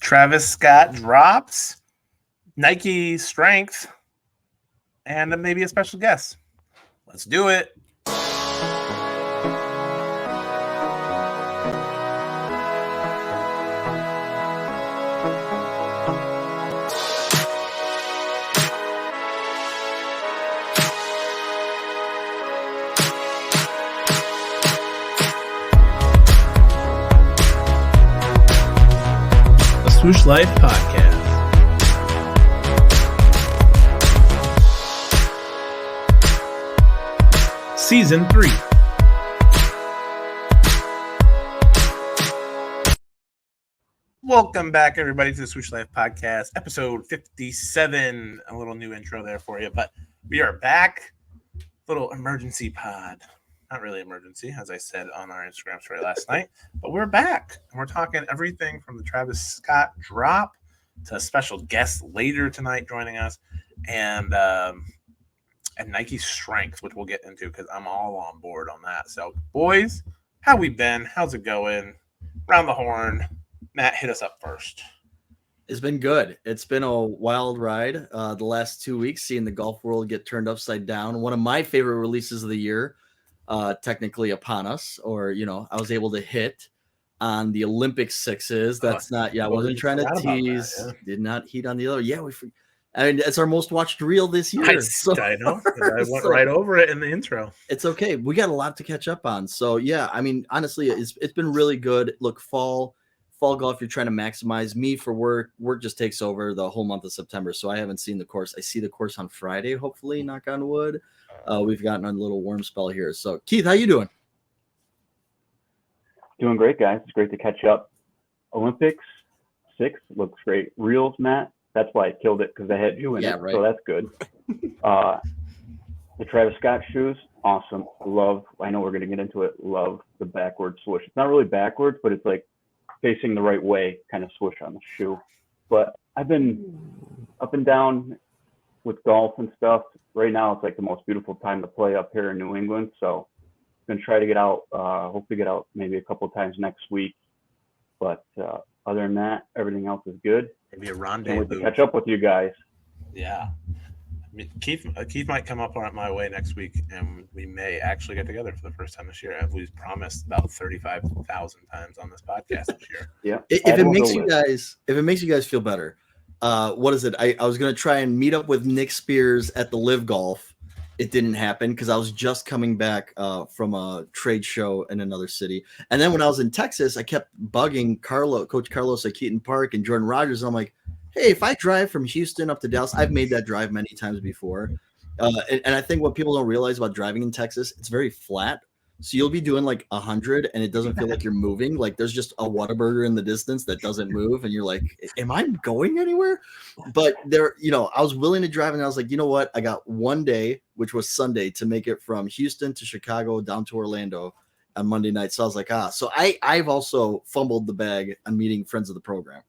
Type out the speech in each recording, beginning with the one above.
Travis Scott drops, Nike strength, and then maybe a special guest. Let's do it. Swoosh Life Podcast. Season 3. Welcome back, everybody, to the Swoosh Life Podcast, episode 57. A little new intro there for you, but we are back. Little emergency pod. Not really emergency, as I said on our Instagram story last night, but we're back and we're talking everything from the Travis Scott drop to a special guest later tonight joining us, and Nike strength, which we'll get into because I'm all on board on that. So, boys, how we been? How's it going? Round the horn. Matt, hit us up first. It's been good. It's been a wild ride the last 2 weeks, seeing the golf world get turned upside down. One of my favorite releases of the year. Technically upon us, or I was able to hit on the Olympic sixes. That's I wasn't trying to tease. That, yeah. Did not heat on the other. Yeah, it's our most watched reel this year. I know. I went right over it in the intro. It's okay. We got a lot to catch up on. So yeah, I mean, honestly, it's been really good. Look, fall golf, you're trying to maximize. Me for work just takes over the whole month of September. So I haven't seen the course. I see the course on Friday, hopefully, knock on wood. We've gotten a little warm spell here. So, Keith, how you doing? Doing great, guys. It's great to catch up. Olympics 6 looks great. Reels, Matt, that's why I killed it, because I had you in it. Right. So that's good. The Travis Scott shoes, awesome. I know we're going to get into it, love the backward swoosh. It's not really backwards, but it's like facing the right way kind of swoosh on the shoe. But I've been up and down with golf and stuff. Right now, it's like the most beautiful time to play up here in New England. So I'm going to try to get out, hopefully get out maybe a couple of times next week. But other than that, everything else is good. Maybe a rendezvous. To catch up with you guys. Yeah. I mean, Keith might come up on my way next week, and we may actually get together for the first time this year. As we've promised about 35,000 times on this podcast this year. Yeah. If it makes you guys feel better, what is it? I was going to try and meet up with Nick Spears at the Live Golf. It didn't happen because I was just coming back from a trade show in another city. And then when I was in Texas, I kept bugging Coach Carlos at Keaton Park and Jordan Rogers. And I'm like, hey, if I drive from Houston up to Dallas, I've made that drive many times before. And I think what people don't realize about driving in Texas, it's very flat. So you'll be doing like 100 and it doesn't feel like you're moving. Like there's just a Whataburger in the distance that doesn't move. And you're like, am I going anywhere? But I was willing to drive, and I was like, you know what? I got one day, which was Sunday, to make it from Houston to Chicago down to Orlando on Monday night. So I was like, So I've also fumbled the bag on meeting friends of the program.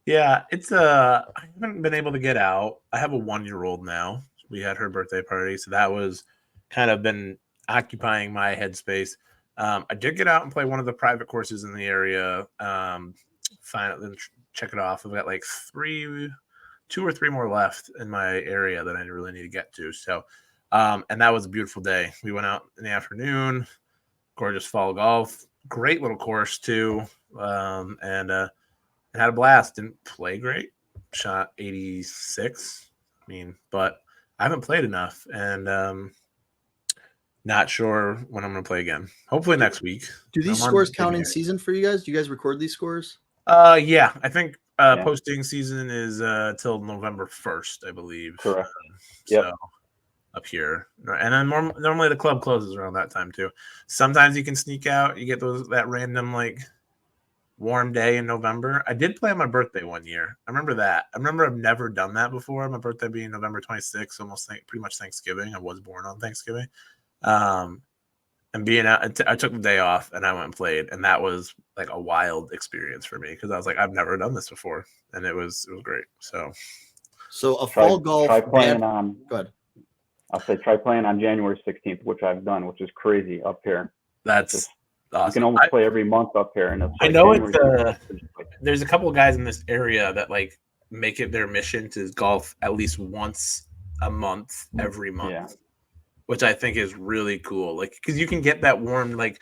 Yeah, I haven't been able to get out. I have a 1-year-old now. We had her birthday party. So that was kind of been occupying my headspace. I did get out and play one of the private courses in the area. Finally, check it off. I've got like 2 or 3 more left in my area that I really need to get to. So, and that was a beautiful day. We went out in the afternoon, gorgeous fall golf, great little course too. And had a blast. Didn't play great. Shot 86. But I haven't played enough, and not sure when I'm going to play again. Hopefully next week. Do these scores count in season for you guys? Do you guys record these scores? Yeah. I think posting season is till November 1st, I believe. Correct. So up here. And then normally the club closes around that time too. Sometimes you can sneak out. You get that random like warm day in November. I did play on my birthday one year. I remember that. I remember I've never done that before. My birthday being November 26th, almost pretty much Thanksgiving. I was born on Thanksgiving. And being out, I took the day off and I went and played, and that was like a wild experience for me because I was like, I've never done this before, and it was great. So a fall golf. Try playing on. Go ahead. I'll say try playing on January 16th, which I've done, which is crazy up here. That's awesome. You can almost play every month up here, and it's I know it's there's a couple of guys in this area that like make it their mission to golf at least once a month, every month, Yeah. which I think is really cool. Like, because you can get that warm like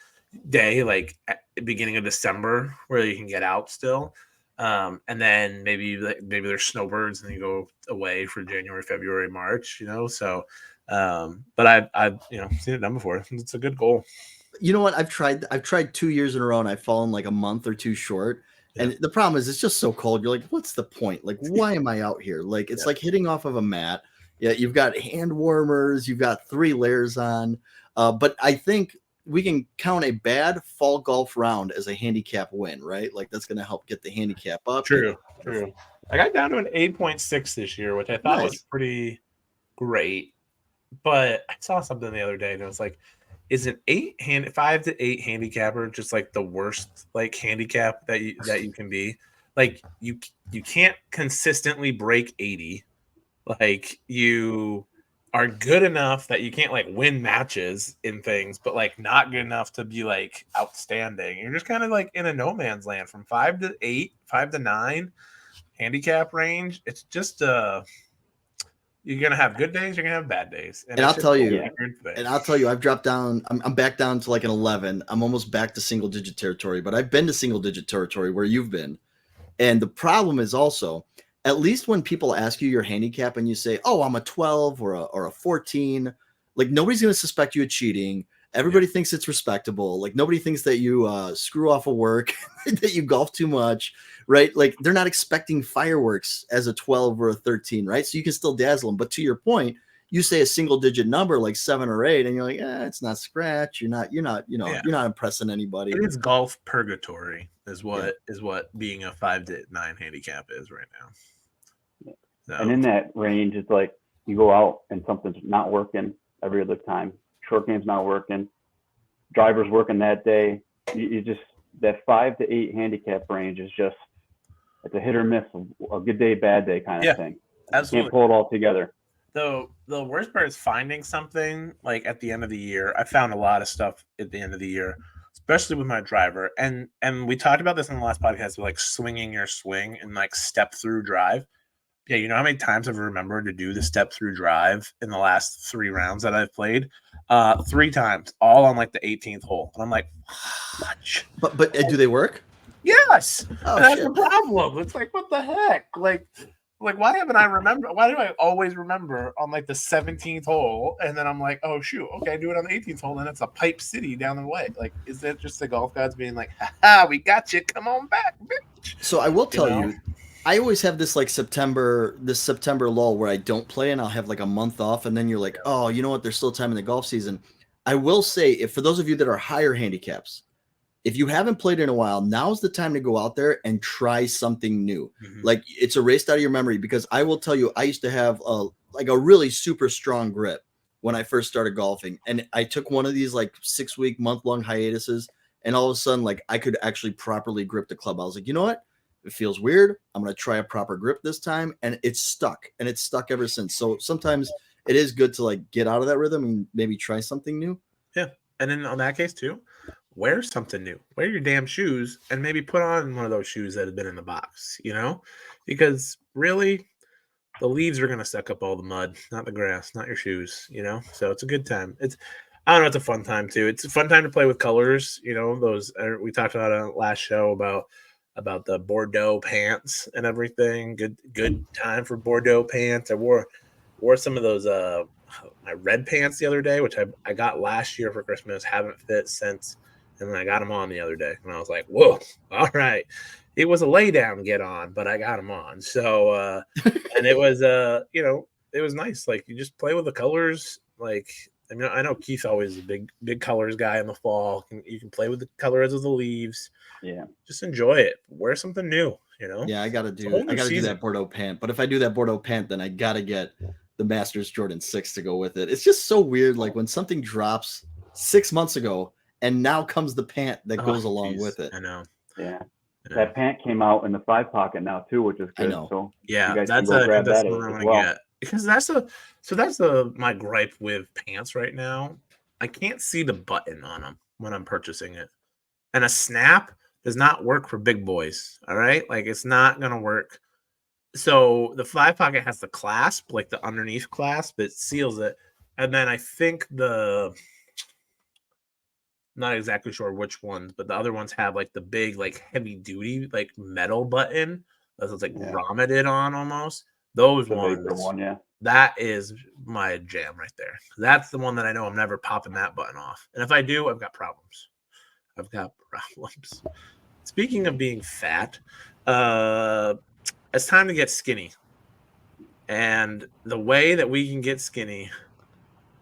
day like at the beginning of December where you can get out still. And then maybe there's snowbirds and you go away for January, February, March, so but I've seen it done before. It's a good goal. You know what? I've tried 2 years in a row and I've fallen like a month or two short. And the problem is it's just so cold. You're like, what's the point? Like, why am I out here? Like, it's like hitting off of a mat. Yeah, you've got hand warmers, you've got 3 layers on. But I think we can count a bad fall golf round as a handicap win, right? Like, that's going to help get the handicap up. True. I got down to an 8.6 this year, which I thought was pretty great. But I saw something the other day and it was like, is an 5 to 8 handicapper just like the worst like handicap that you can be? Like you can't consistently break 80. Like you are good enough that you can't like win matches in things, but like not good enough to be like outstanding. You're just kind of like in a no man's land from 5 to 8, 5 to 9 handicap range. It's just you're gonna have good days, you're gonna have bad days, and I'll tell you, I've dropped down. I'm back down to like an 11. I'm almost back to single digit territory, but I've been to single digit territory where you've been. And the problem is also, at least when people ask you your handicap and you say, "Oh, I'm a 12 or a 14," like nobody's gonna suspect you of cheating. Everybody thinks it's respectable. Like nobody thinks that you screw off of work, that you golf too much, right? Like they're not expecting fireworks as a 12 or a 13, right? So you can still dazzle them. But to your point, you say a single digit number like 7 or 8, and you're like, it's not scratch. You're not impressing anybody. It is golf purgatory, is what being a 5 to 9 handicap is right now. So. And in that range, it's like you go out and something's not working every other time. Short game's not working. Driver's working that day. You just that 5 to 8 handicap range is just it's a hit or miss, a good day, bad day kind of thing. Absolutely. You can't pull it all together. Though the worst part is finding something like at the end of the year. I found a lot of stuff at the end of the year, especially with my driver. And we talked about this in the last podcast, like swinging your swing and like step through drive. Yeah, you know how many times I've remembered to do the step through drive in the last 3 rounds that I've played? 3 times, all on like the 18th hole. And I'm like, fudge. But do they work? Yes. Oh, that's the problem. It's like, what the heck? Like why haven't I remembered? Why do I always remember on like the 17th hole? And then I'm like, oh shoot, okay, do it on the 18th hole. Then it's a pipe city down the way. Like, is that just the golf gods being like, ha, we got you. Come on back, bitch. So I will tell you, I always have this like September lull where I don't play and I'll have like a month off. And then you're like, oh, you know what? There's still time in the golf season. I will say, if for those of you that are higher handicaps, if you haven't played in a while, now's the time to go out there and try something new. Mm-hmm. Like it's erased out of your memory, because I will tell you, I used to have a really super strong grip when I first started golfing. And I took one of these like 6-week, month-long hiatuses. And all of a sudden, like I could actually properly grip the club. I was like, you know what? It feels weird. I'm going to try a proper grip this time. And it's stuck. And it's stuck ever since. So sometimes it is good to like get out of that rhythm and maybe try something new. Yeah. And then on that case too, wear something new. Wear your damn shoes and maybe put on one of those shoes that have been in the box, because really the leaves are going to suck up all the mud, not the grass, not your shoes, So it's a good time. It's a fun time too. It's a fun time to play with colors. Those we talked about on the last show about the Bordeaux pants and everything. Good time for Bordeaux pants. I wore some of those my red pants the other day, which I got last year for Christmas. Haven't fit since, and then I got them on the other day, and I was like, whoa, all right. It was a lay down get on, but I got them on. So and it was it was nice. Like you just play with the colors. Like I know Keith's always a big colors guy in the fall. You can play with the colors of the leaves. Yeah, just enjoy it. Wear something new. Yeah, I gotta do that Bordeaux pant. But if I do that Bordeaux pant, then I gotta get the Masters Jordan 6 to go with it. It's just so weird. Like when something drops 6 months ago, and now comes the pant that goes along with it. I know. Yeah. That pant came out in the 5 pocket now too, which is good. I know. So yeah, that's what I want to get. Because that's my gripe with pants right now. I can't see the button on them when I'm purchasing it. And a snap, does not work for big boys. All right. Like it's not going to work. So the fly pocket has the clasp, like the underneath clasp, it seals it. And then I think not exactly sure which ones, but the other ones have like the big, like heavy duty, like metal button that's like grommeted on almost. Those The ones, Vapor one, yeah. that is my jam right there. That's the one that I know I'm never popping that button off. And if I do, I've got problems. Speaking of being fat, it's time to get skinny. And the way that we can get skinny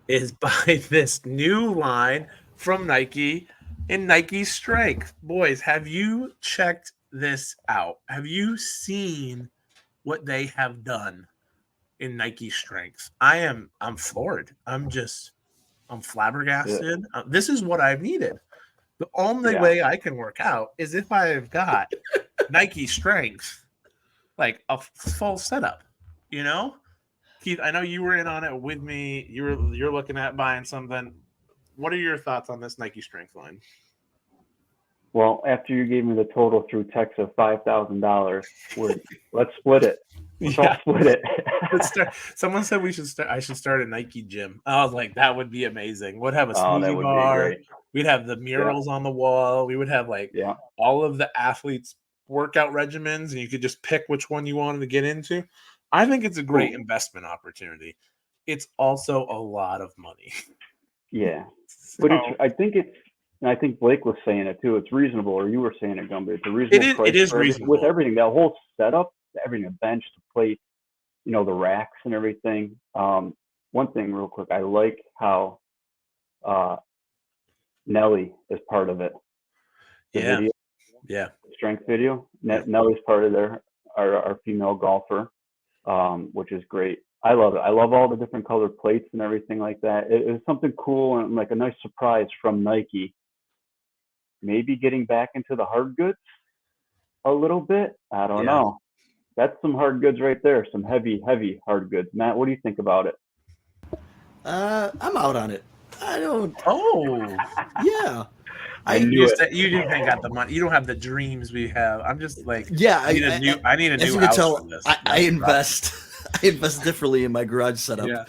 is by this new line from Nike in Nike Strength. Boys, have you checked this out? Have you seen what they have done in Nike Strength? I'm floored. I'm flabbergasted. This is what I've needed. The only way I can work out is if I've got Nike Strength, like a full setup, you know? Keith, I know you were in on it with me. You're looking at buying something. What are your thoughts on this Nike Strength line? Well, after you gave me the total through text of $5,000, let's split it. Let's all split it. Let's start. Someone said I should start a Nike gym. I was like, that would be amazing. We'd have a smoothie bar. We'd have the murals on the wall. We would have all of the athletes' workout regimens, and you could just pick which one you wanted to get into. I think it's a great investment opportunity. It's also a lot of money. Yeah. But I think Blake was saying it too. It's reasonable, or you were saying it, Gumby. It's a reasonable price. It is reasonable. With everything, that whole setup, everything, the bench, the plate, the racks and everything. One thing real quick, I like how Nelly is part of it. Video, strength video. Nelly's part of our female golfer. Which is great. I love it. I love all the different colored plates and everything like that. It was something cool and like a nice surprise from Nike. Maybe getting back into the hard goods a little bit. I don't know. That's some hard goods right there. Some heavy, heavy hard goods. Matt, what do you think about it? I'm out on it. I don't. Oh, yeah. You just ain't got the money. You don't have the dreams we have. I'm just like, I need a new as you can tell, I invest. I invest differently in my garage setup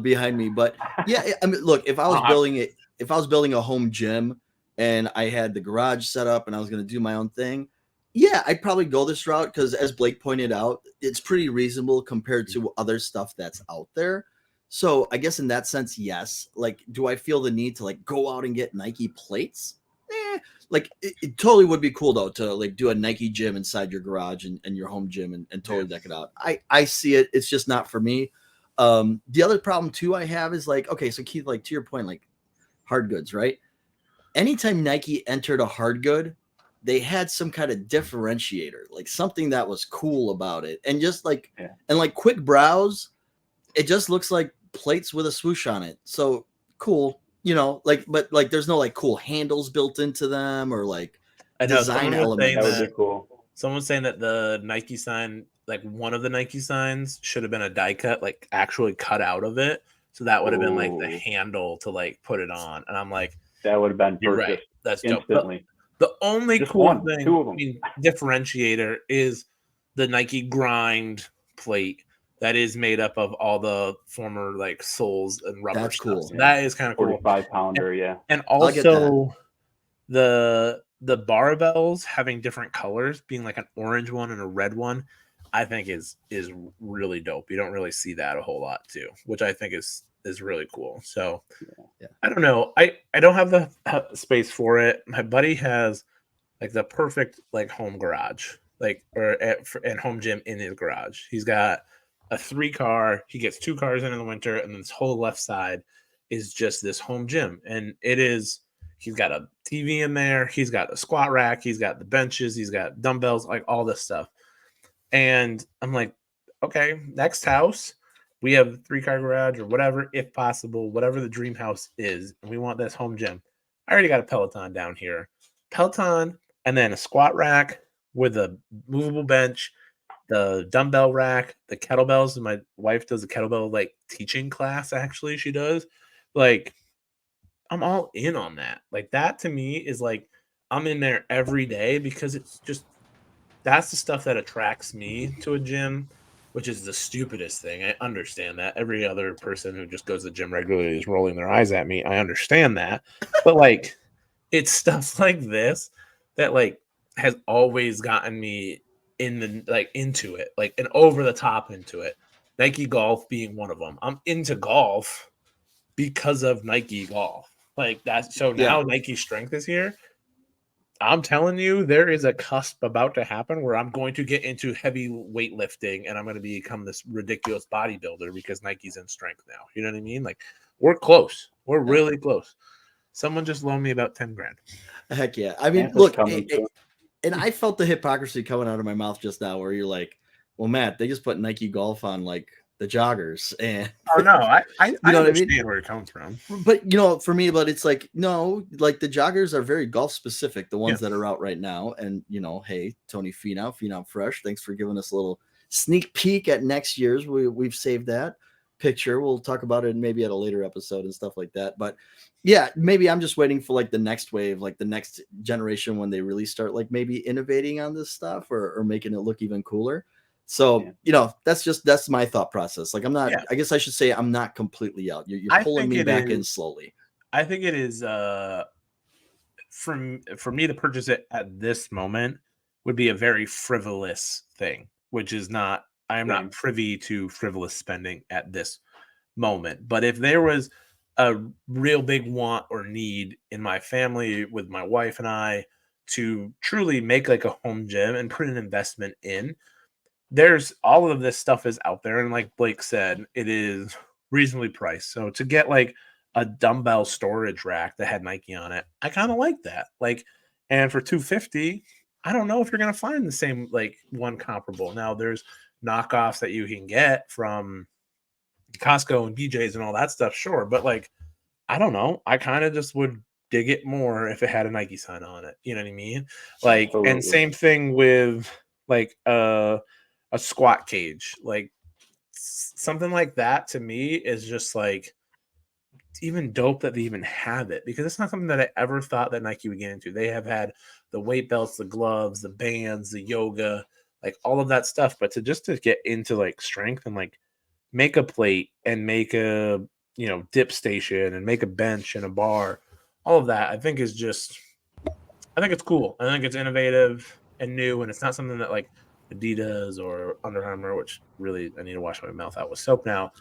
behind me. But I mean, look, if I was building a home gym and I had the garage set up and I was going to do my own thing, I'd probably go this route because, as Blake pointed out, it's pretty reasonable compared to other stuff that's out there. So I guess in that sense, yes. Like, do I feel the need to go out and get Nike plates? It totally would be cool though to do a Nike gym inside your garage and your home gym and totally deck it out. I see it. It's just not for me. The other problem too I have is okay, so Keith, to your point, hard goods, right? Anytime Nike entered a hard good, they had some kind of differentiator, something that was cool about it. And just and quick browse, it just looks like plates with a swoosh on it. So cool. But there's no cool handles built into them or design elements. That would be cool. Someone's saying that the Nike sign, one of the Nike signs should have been a die cut, actually cut out of it. So that would have been the handle to put it on. And I'm like, that would have been purchased. Right. That's instantly. The only differentiator is the Nike grind plate that is made up of all the former soles and rubber. That's stuff. cool. So that is kind of cool. 45-pounder, And also the barbells having different colors, being an orange one and a red one, I think is really dope. You don't really see that a whole lot too, which I think is really cool. So I don't know. I don't have the space for it. My buddy has the perfect home garage, and home gym in his garage. He's got a 3-car. He gets 2 cars in the winter, and then this whole left side is just this home gym. And he's got a TV in there. He's got a squat rack. He's got the benches. He's got dumbbells, all this stuff. And I'm like, okay, next house, we have a 3-car garage or whatever, if possible, whatever the dream house is. And we want this home gym. I already got a Peloton down here. Peloton, and then a squat rack with a movable bench, the dumbbell rack, the kettlebells. My wife does a kettlebell teaching class. Actually, she does. I'm all in on that. That to me is I'm in there every day because it's just that's the stuff that attracts me to a gym, which is the stupidest thing. I understand that. Every other person who just goes to the gym regularly is rolling their eyes at me. I understand that. But like it's stuff like this that like has always gotten me in the like into it, like and over the top into it. Nike golf being one of them. I'm into golf because of Nike golf. Like that. So now Nike strength is here. I'm telling you, there is a cusp about to happen where I'm going to get into heavy weightlifting and I'm going to become this ridiculous bodybuilder because Nike's in strength now. You know what I mean? Like we're close. We're really close. Someone just loaned me about 10 grand. Heck yeah. I mean, Santa's look, coming soon. and I felt the hypocrisy coming out of my mouth just now where you're like, well, Matt, they just put Nike golf on like the joggers. And Oh no, I you know what I mean? where it comes from. But you know, for me, but it's like, no, like the joggers are very golf specific, the ones Yeah. that are out right now. And you know, hey, Tony Phenom Fresh, thanks for giving us a little sneak peek at next year's. We've saved that picture. We'll talk about it maybe at a later episode and stuff like that. But yeah, maybe I'm just waiting for like the next wave, like the next generation when they really start like maybe innovating on this stuff or making it look even cooler. So, you know, that's my thought process. Like, I'm not, I guess I should say I'm not completely out. You're pulling me back in slowly. I think it is, for me to purchase it at this moment would be a very frivolous thing, which is not, I am not privy to frivolous spending at this moment. But if there was a real big want or need in my family with my wife and I to truly make like a home gym and put an investment in, there's all of this stuff is out there. And like Blake said, it is reasonably priced. So to get like a dumbbell storage rack that had Nike on it, I kind of like that. Like, and for $250, I don't know if you're going to find the same, like one comparable. Now there's knockoffs that you can get from Costco and BJ's and all that stuff. Sure. But like, I don't know. I kind of just would dig it more if it had a Nike sign on it. You know what I mean? Like, and same thing with like, a squat cage, like something like that to me is just like it's even dope that they even have it because it's not something that I ever thought that Nike would get into. They have had the weight belts, the gloves, the bands, the yoga, like all of that stuff. But to get into like strength and like make a plate and make a, you know, dip station and make a bench and a bar, all of that I think is just, I think it's cool. I think it's innovative and new, and it's not something that like Adidas or Under Armour, which really I need to wash my mouth out with soap now,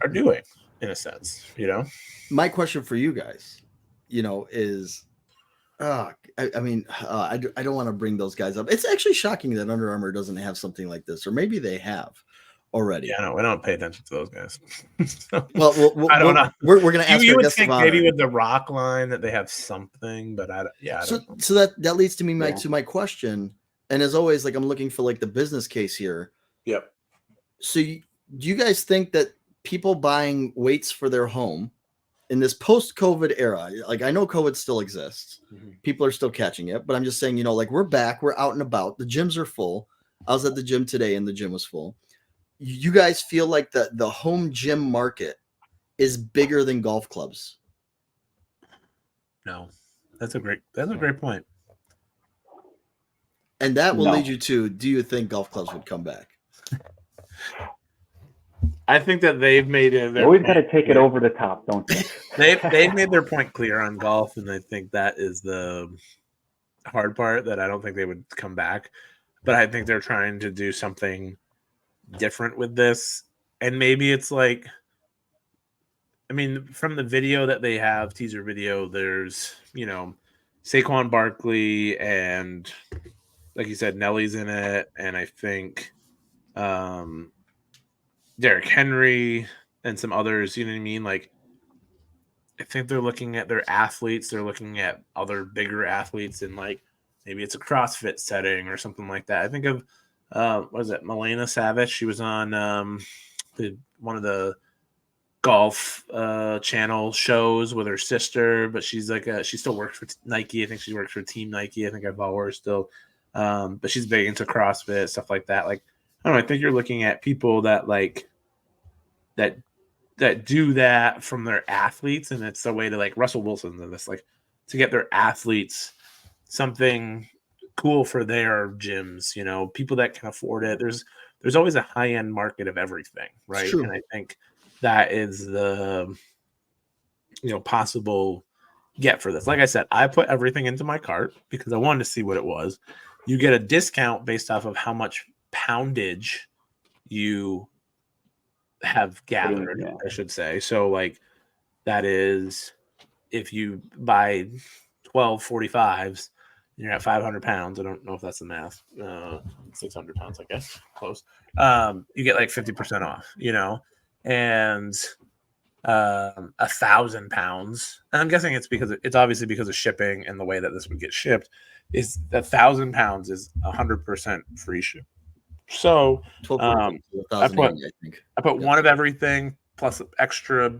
are doing in a sense, you know? My question for you guys, you know, is, I don't want to bring those guys up. It's actually shocking that Under Armour doesn't have something like this, or maybe they have already. Yeah, no, we don't pay attention to those guys. So, well, I don't know. We're going to ask you our would guest think of honor. maybe with the Rock line that they have something, but I don't know. So that leads to me to my question. And as always, like I'm looking for like the business case here. Yep. So do you guys think that people buying weights for their home in this post-COVID era, like I know COVID still exists, people are still catching it, but I'm just saying, you know, like we're back, we're out and about, the gyms are full. I was at the gym today and the gym was full. You guys feel like the home gym market is bigger than golf clubs? No, that's a great point. And that will lead you to, do you think golf clubs would come back? I think that they've made it. You always got to take it over the top, don't they? They've made their point clear on golf, and I think that is the hard part, that I don't think they would come back. But I think they're trying to do something different with this. And maybe it's like, I mean, from the video that they have, teaser video, there's, you know, Saquon Barkley and, like you said, Nelly's in it. And I think Derrick Henry and some others, you know what I mean? Like, I think they're looking at their athletes. They're looking at other bigger athletes in, like, maybe it's a CrossFit setting or something like that. I think of, what is it, Milena Savage? She was on one of the golf channel shows with her sister, but she's like she still works for Nike. I think she works for Team Nike. I think I follow her still, but she's big into CrossFit, stuff like that. Like, I don't know, I think you're looking at people that like that do that from their athletes, and it's a way to, like, Russell Wilson and this, like, to get their athletes something cool for their gyms, you know, people that can afford it. There's always a high-end market of everything, right? true. And I think that is the possible get for this. Like I said, I put everything into my cart because I wanted to see what it was. You get a discount based off of how much poundage you have gathered, yeah. I should say. So like that is if you buy 12 45s, you're at 500 pounds. I don't know if that's the math. 600 pounds, I guess. Close. You get like 50% off, and 1,000 pounds. And I'm guessing it's obviously because of shipping and the way that this would get shipped. Is 1,000 pounds is 100% free ship. So I put one of everything plus extra,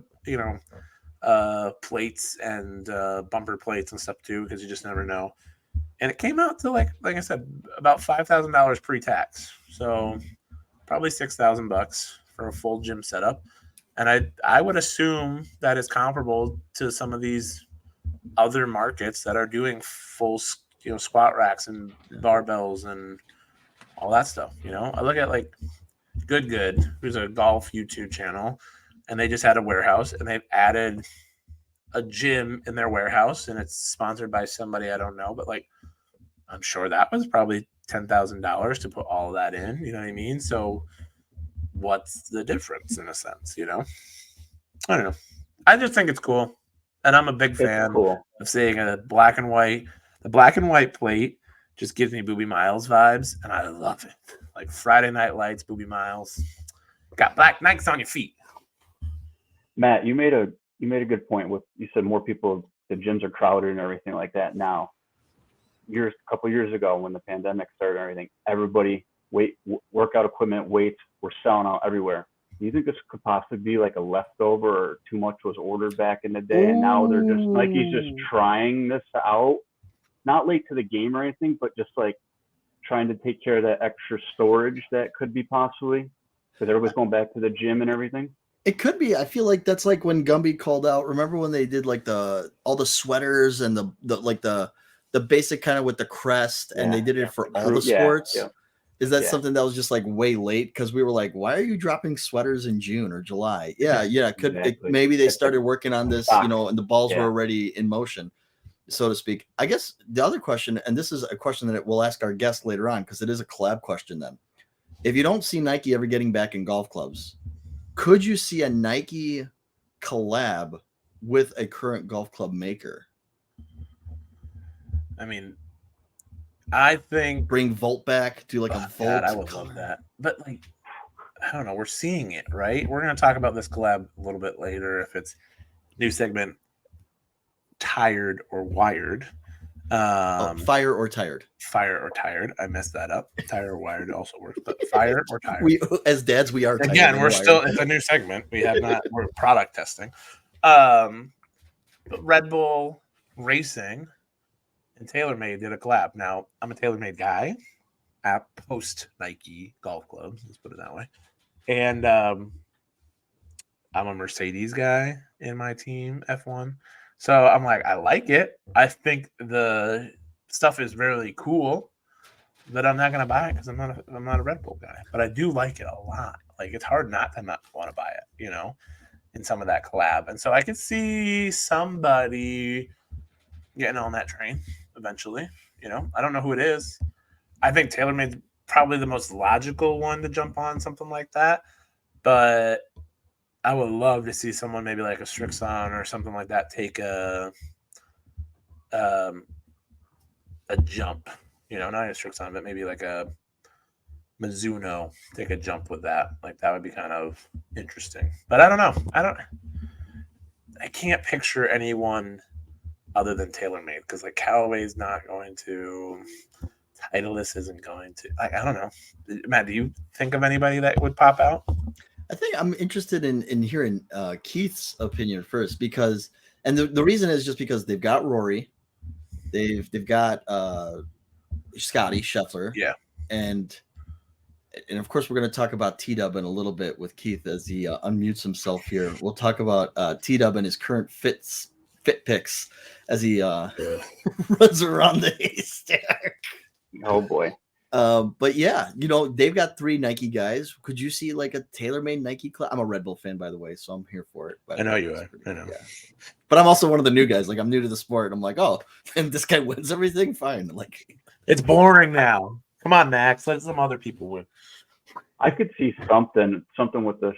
plates and bumper plates and stuff too, because you just never know. And it came out to like I said, about $5,000 pre-tax. So probably $6,000 for a full gym setup. And I would assume that is comparable to some of these other markets that are doing full, squat racks and barbells and all that stuff. I look at like Good, who's a golf YouTube channel, and they just had a warehouse and they've added a gym in their warehouse, and it's sponsored by somebody I don't know, but like I'm sure that was probably $10,000 to put all of that in. You know what I mean? So what's the difference in a sense? I don't know. I just think it's cool, and I'm a big fan of seeing a black and white. The black and white plate just gives me Booby Miles vibes, and I love it. Like Friday Night Lights, Booby Miles. Got black Nikes on your feet. Matt, you made a good point with, you said more people, the gyms are crowded and everything like that now. A couple years ago when the pandemic started and everything, everybody workout equipment, weights were selling out everywhere. Do you think this could possibly be like a leftover or too much was ordered back in the day? And now they're just like, he's just trying this out, not late to the game or anything, but just like trying to take care of that extra storage that could be possibly, because everybody's going back to the gym and everything. It could be. I feel like that's like when Gumby called out. Remember when they did like all the sweaters and the basic kind of with the crest, and they did it for all the sports. Yeah. Is that something that was just like way late? Because we were like, why are you dropping sweaters in June or July? Yeah. Maybe they started working on this, and the balls were already in motion, so to speak. I guess the other question, and this is a question that we'll ask our guest later on, because it is a collab question then. If you don't see Nike ever getting back in golf clubs, could you see a Nike collab with a current golf club maker? I mean, I think bring Volt back, do like a Volt. God, I would love that. But like, I don't know, we're seeing it, right? We're going to talk about this collab a little bit later. If it's new segment, Tired or Wired. Fire or Tired. Fire or Tired. I messed that up. Tired or Wired also works, but Fire or Tired. We, as dads, we are. Again, we're still. It's a new segment. We have not. We're product testing. But Red Bull Racing and TaylorMade did a collab. Now, I'm a TaylorMade guy at post Nike golf clubs. Let's put it that way. And I'm a Mercedes guy in my team F1. So I'm like, I like it. I think the stuff is really cool, but I'm not gonna buy it because I'm not a Red Bull guy. But I do like it a lot. Like it's hard not to not want to buy it, in some of that collab. And so I could see somebody getting on that train eventually. I don't know who it is. I think TaylorMade's probably the most logical one to jump on something like that. But I would love to see someone maybe like a Strixon or something like that take a jump, not a Strixon, but maybe like a Mizuno take a jump with that. Like that would be kind of interesting. But I don't know. I can't picture anyone other than TaylorMade because like Callaway's not going to, Titleist isn't going to. I don't know. Matt, do you think of anybody that would pop out? I think I'm interested in hearing Keith's opinion first, because, and the reason is just because they've got Rory, they've got Scotty Scheffler, and of course we're going to talk about T-Dub in a little bit with Keith as he unmutes himself here. We'll talk about T-Dub and his current fit pics as he runs around the haystack. Oh boy. But yeah, they've got 3 Nike guys. Could you see like a tailor-made Nike club? I'm a Red Bull fan, by the way, so I'm here for it. I know you are. I know. Yeah. But I'm also one of the new guys. Like, I'm new to the sport. I'm like, oh, and this guy wins everything. Fine. Like, it's boring now. Come on, Max. Let some other people win. I could see something with this,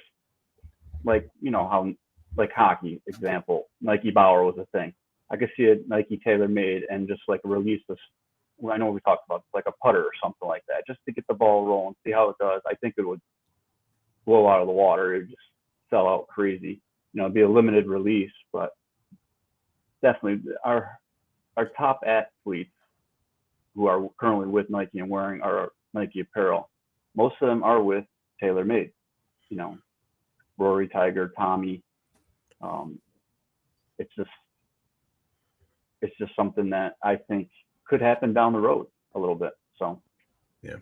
like, how, like, hockey example, Nike Bauer was a thing. I could see a Nike tailor-made and just like release this. I know we talked about like a putter or something like that, just to get the ball rolling, see how it does. I think it would blow out of the water. It would just sell out crazy. It'd be a limited release, but definitely our top athletes who are currently with Nike and wearing our Nike apparel, most of them are with TaylorMade. Rory, Tiger, Tommy. It's just something that I think could happen down the road a little bit. So, yeah,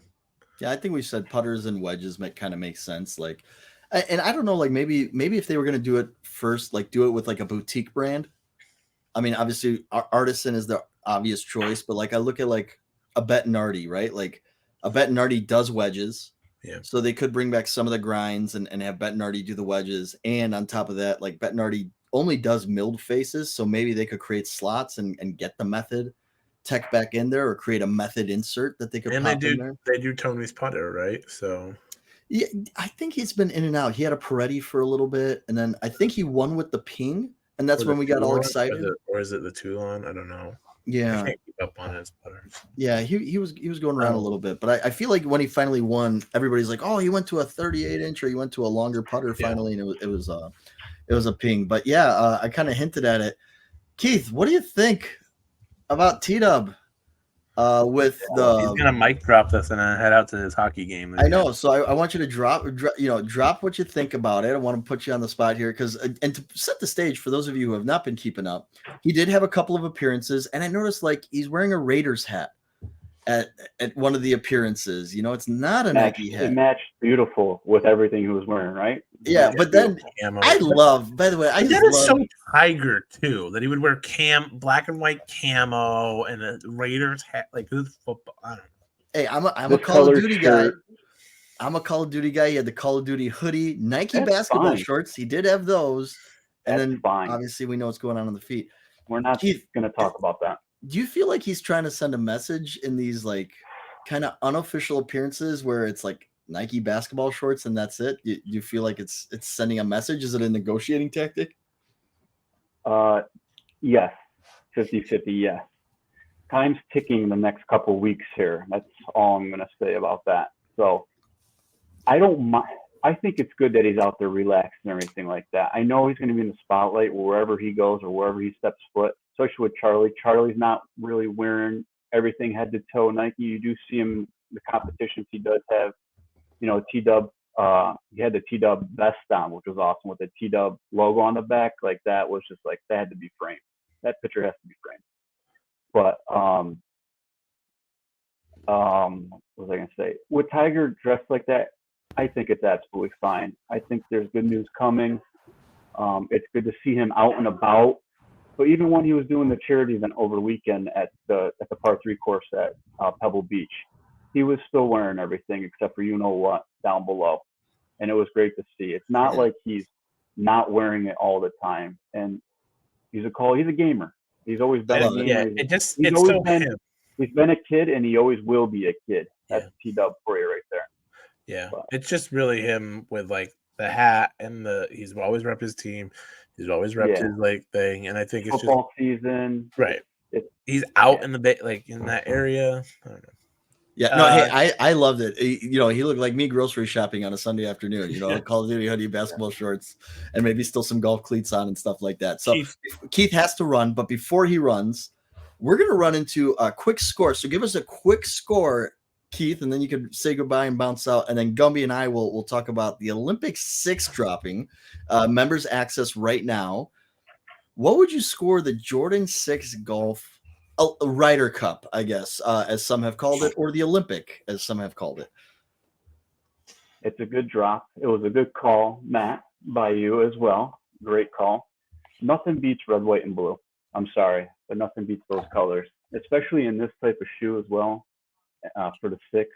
I think we said putters and wedges kind of make sense. Like, and I don't know, like maybe if they were going to do it first, like do it with like a boutique brand. I mean, obviously, Artisan is the obvious choice, but like I look at like a Bettinardi, right? Like a Bettinardi does wedges. Yeah. So they could bring back some of the grinds and have Bettinardi do the wedges. And on top of that, like Bettinardi only does milled faces. So maybe they could create slots and get the method tech back in there, or create a method insert that they could pop in there. They do Tony's putter, right? So yeah, I think he's been in and out. He had a Peretti for a little bit, and then I think he won with the Ping, and that's when we got all excited. Or is it the Toulon? I don't know. Yeah, I can't keep up on his putters. Yeah, he was going around a little bit, but I feel like when he finally won, everybody's like, "Oh, he went to a 38-inch, or he went to a longer putter finally," and it was a Ping. But yeah, I kind of hinted at it. Keith, what do you think about T-Dub? With he's gonna mic drop this and then head out to his hockey game. I know, so I want you to drop what you think about it. I want to put you on the spot here and to set the stage for those of you who have not been keeping up. He did have a couple of appearances, and I noticed like he's wearing a Raiders hat at one of the appearances. It's not a Nike hat. It matched beautiful with everything he was wearing, right? Yeah, but then I love. By the way, I that is so Tiger too, that he would wear black and white camo and a Raiders hat, like this football. I don't know. Hey, I'm a Call of Duty guy. I'm a Call of Duty guy. He had the Call of Duty hoodie, Nike basketball shorts. He did have those, and then obviously we know what's going on the feet. We're not going to talk about that. Do you feel like he's trying to send a message in these like kind of unofficial appearances where it's like Nike basketball shorts and that's it? You feel like it's sending a message? Is it a negotiating tactic? Yes. 50-50, yes. Time's ticking the next couple weeks here. That's all I'm going to say about that. So I don't mind. I think it's good that he's out there relaxed and everything like that. I know he's going to be in the spotlight wherever he goes or wherever he steps foot, especially with Charlie. Charlie's not really wearing everything head to toe Nike. You do see him, the competitions he does have, T-Dub. He had the T-Dub vest on, which was awesome, with the T-Dub logo on the back. Like that was just like, that had to be framed. That picture has to be framed. But what was I going to say? With Tiger dressed like that, I think it's absolutely fine. I think there's good news coming. It's good to see him out and about. But even when he was doing the charity event over the weekend at the par 3 course at Pebble Beach, he was still wearing everything except for what down below, and it was great to see. It's not like he's not wearing it all the time, and he's a gamer. He's always been a gamer. He's been a kid, and he always will be a kid. That's T-Dub for you right there. Yeah, it's just really him with like the hat and he's always repped his team. He's always repped his like thing, and I think it's football season. Right. He's out in the like in that area. I don't know. Yeah, no, hey, I loved it. He looked like me grocery shopping on a Sunday afternoon. Call of Duty hoodie, basketball shorts, and maybe still some golf cleats on and stuff like that. So Keith has to run, but before he runs, we're gonna run into a quick score. So give us a quick score, Keith, and then you can say goodbye and bounce out. And then Gumby and I will talk about the Olympic 6 dropping, members access right now. What would you score the Jordan 6 golf a Ryder Cup, I guess, as some have called it, or the Olympic, as some have called it? It's a good drop. It was a good call, Matt, by you as well. Great call. Nothing beats red, white, and blue. I'm sorry, but nothing beats those colors, especially in this type of shoe as well. For the 6,